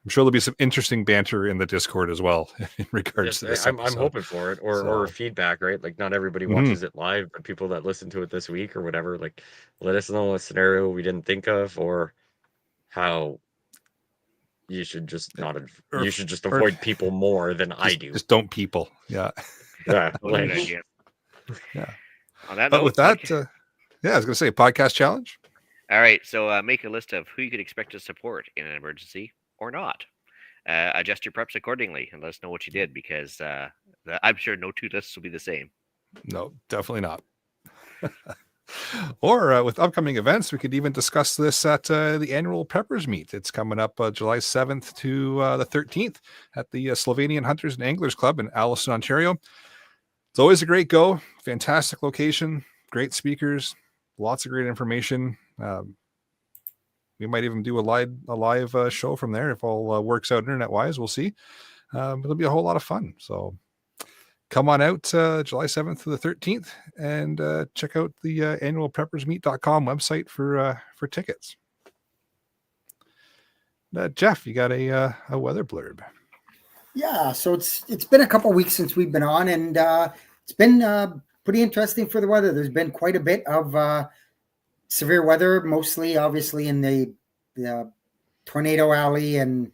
I'm sure there'll be some interesting banter in the Discord as well in regards to this. I'm hoping for it, or feedback, right? Like not everybody watches it live, but people that listen to it this week or whatever, like let us know a scenario we didn't think of, or how you should just not. You should just avoid people more than I do. Just don't people. Yeah. Yeah. Yeah. On that but note, with that, I was going to say podcast challenge. All right. So make a list of who you could expect to support in an emergency or not. Adjust your preps accordingly and let us know what you did, because I'm sure no two lists will be the same. No, definitely not. Or with upcoming events, we could even discuss this at the annual Preppers Meet. It's coming up July 7th to the 13th at the Slovenian Hunters and Anglers Club in Allison, Ontario. It's always a great go. Fantastic location, great speakers, lots of great information. We might even do a live show from there if all works out internet-wise. We'll see. It'll be a whole lot of fun. So come on out July 7th to the 13th and check out the annual preppersmeet.com website for tickets. Jeff, you got a weather blurb. Yeah, so it's been a couple of weeks since we've been on, and it's been pretty interesting for the weather. There's been quite a bit of severe weather, mostly obviously in the Tornado Alley and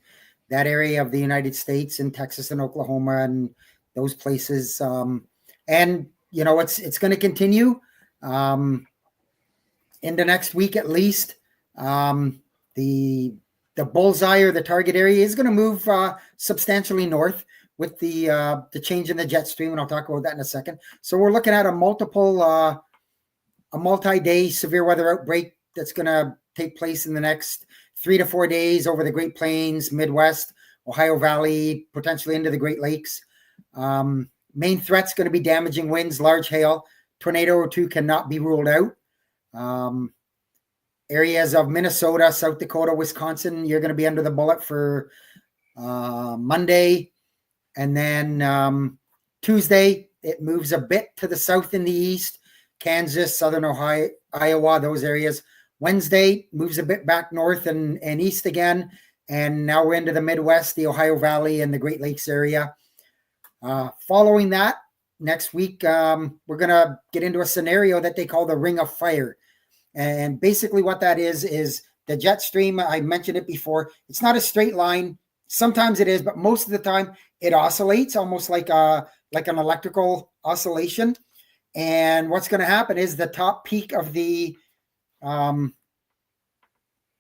that area of the United States, in Texas and Oklahoma and those places. And it's going to continue into next week at least. The bullseye or the target area is going to move substantially north with the change in the jet stream, and I'll talk about that in a second. So we're looking at a multi-day severe weather outbreak that's going to take place in the next 3 to 4 days over the Great Plains, Midwest, Ohio Valley, potentially into the Great Lakes. Main threat's going to be damaging winds, large hail. Tornado or two cannot be ruled out. Areas of Minnesota, South Dakota, Wisconsin, you're going to be under the bullet for Monday. And then Tuesday, it moves a bit to the south and the east. Kansas, Southern Ohio, Iowa, those areas. Wednesday moves a bit back north and east again. And now we're into the Midwest, the Ohio Valley and the Great Lakes area. Following that, next week, we're going to get into a scenario that they call the Ring of Fire. And basically what that is the jet stream, I mentioned it before, it's not a straight line. Sometimes it is, but most of the time it oscillates almost like an electrical oscillation. And what's going to happen is the top peak of the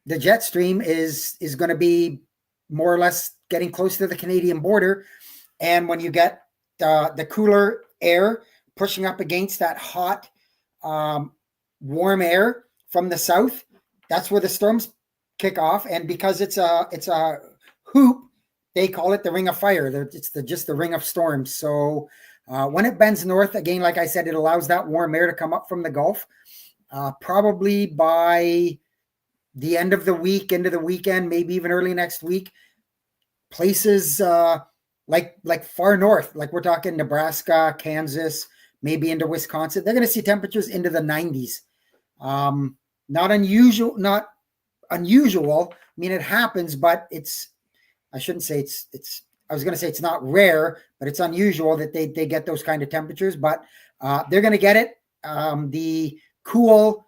jet stream is going to be more or less getting close to the Canadian border. And when you get the cooler air pushing up against that hot, warm air from the south, that's where the storms kick off. And because it's a hoop, they call it the Ring of Fire. It's just the ring of storms. So when it bends north, again, like I said, it allows that warm air to come up from the Gulf. Probably by the end of the week, into the weekend, maybe even early next week, places like far north, like we're talking Nebraska, Kansas, maybe into Wisconsin, they're going to see temperatures into the 90s. Not unusual. I mean, it happens, but I shouldn't say I was going to say it's not rare, but it's unusual that they get those kind of temperatures, but they're going to get it. The cool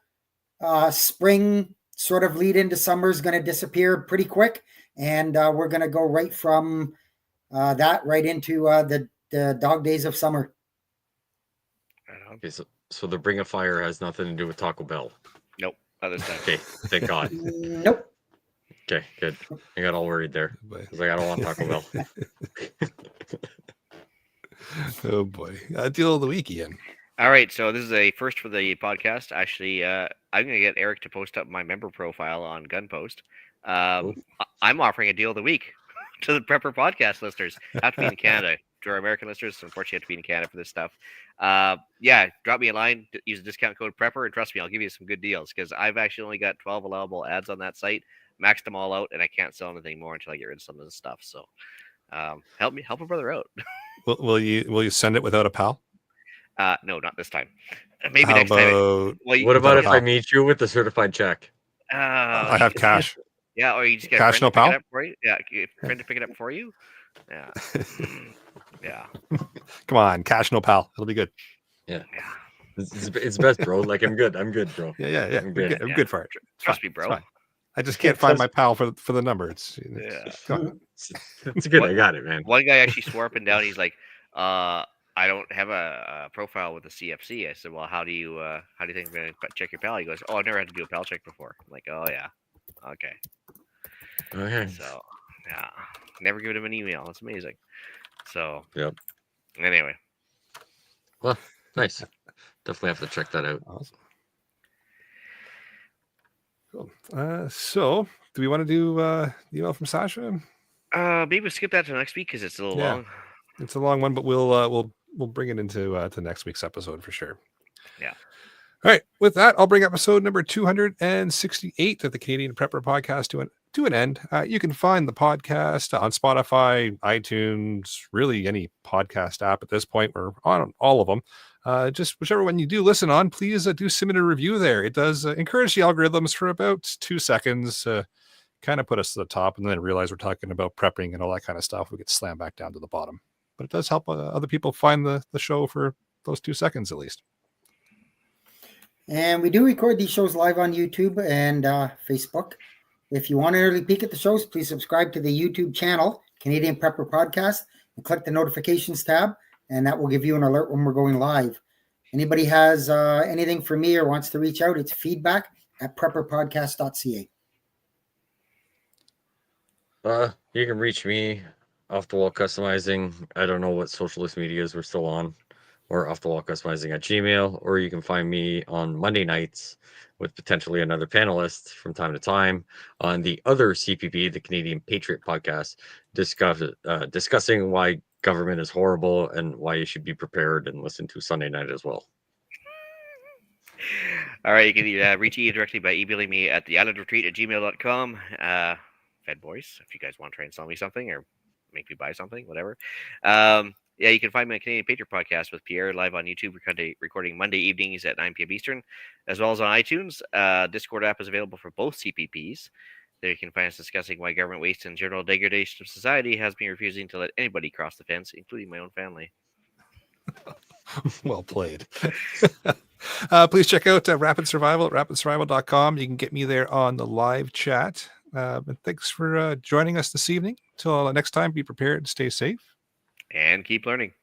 spring sort of lead into summer is going to disappear pretty quick. And we're going to go right from that right into the dog days of summer. Okay, so the Ring of Fire has nothing to do with Taco Bell. Nope. Other time. Okay, thank God. Nope. Okay, good. I got all worried there because I don't want Taco Bell. Oh boy, deal of the week, Ian. All right, so this is a first for the podcast. Actually, I'm going to get Eric to post up my member profile on Gunpost. I'm offering a deal of the week to the Prepper podcast listeners. Have to be in Canada. To our American listeners, unfortunately, you have to be in Canada for this stuff. Yeah, drop me a line. Use the discount code Prepper, and trust me, I'll give you some good deals because I've actually only got 12 allowable ads on that site. Maxed them all out, and I can't sell anything more until I get rid of some of the stuff. So, help a brother out. Will you send it without a pal? No, not this time. Maybe next time. What about if I meet you with the certified check? I have cash. Yeah, or you just get cash, a friend no to pick pal. it up for you. Yeah, get a friend to pick it up for you. Yeah, yeah. Come on, cash, no pal. It'll be good. Yeah. It's best, bro. Like I'm good, bro. Yeah. I'm good for it. Trust me, bro. I just can't find my pal for the number. It's good. I got it, man. One guy actually swore up and down. He's like, I don't have a profile with the CFC. I said, well, how do you think I'm going to check your pal? He goes, oh, I've never had to do a pal check before. I'm like, oh yeah, okay. So yeah, never given him an email. It's amazing. So yep. Anyway, well, nice. Definitely have to check that out. Awesome. Cool. So do we want to do the email from Sasha? Maybe we'll skip that to next week because it's a little long. It's a long one, but we'll bring it into to next week's episode for sure. Yeah. All right. With that, I'll bring episode number 268 of the Canadian Prepper Podcast to an end. You can find the podcast on Spotify, iTunes, really any podcast app at this point. We're on all of them. Just whichever one you do listen on, please do submit a review there. It does encourage the algorithms for about 2 seconds, kind of put us to the top, and then realize we're talking about prepping and all that kind of stuff. We get slammed back down to the bottom. But it does help other people find the show for those 2 seconds at least. And we do record these shows live on YouTube and Facebook. If you want an early peek at the shows, please subscribe to the YouTube channel, Canadian Prepper Podcast, and click the notifications tab, and that will give you an alert when we're going live. Anybody has anything for me or wants to reach out, it's feedback@prepperpodcast.ca. You can reach me off the wall customizing. I don't know what socialist medias we're still on, or off the wall customizing at Gmail, or you can find me on Monday nights with potentially another panelist from time to time on the other CPP, the Canadian Patriot Podcast, discussing why government is horrible and why you should be prepared, and listen to Sunday night as well. All right, you can reach me directly by emailing me at theislandretreat@gmail.com. Fed Boys, if you guys want to try and sell me something or make me buy something, whatever. Yeah, you can find me on Canadian Patriot Podcast with Pierre live on YouTube. We're recording Monday evenings at 9 p.m. Eastern, as well as on iTunes. Discord app is available for both CPPs. There you can find us discussing why government waste and general degradation of society has been refusing to let anybody cross the fence, including my own family. Well played. Please check out Rapid Survival at rapidsurvival.com. You can get me there on the live chat. And thanks for joining us this evening. Till next time, be prepared, stay safe, and keep learning.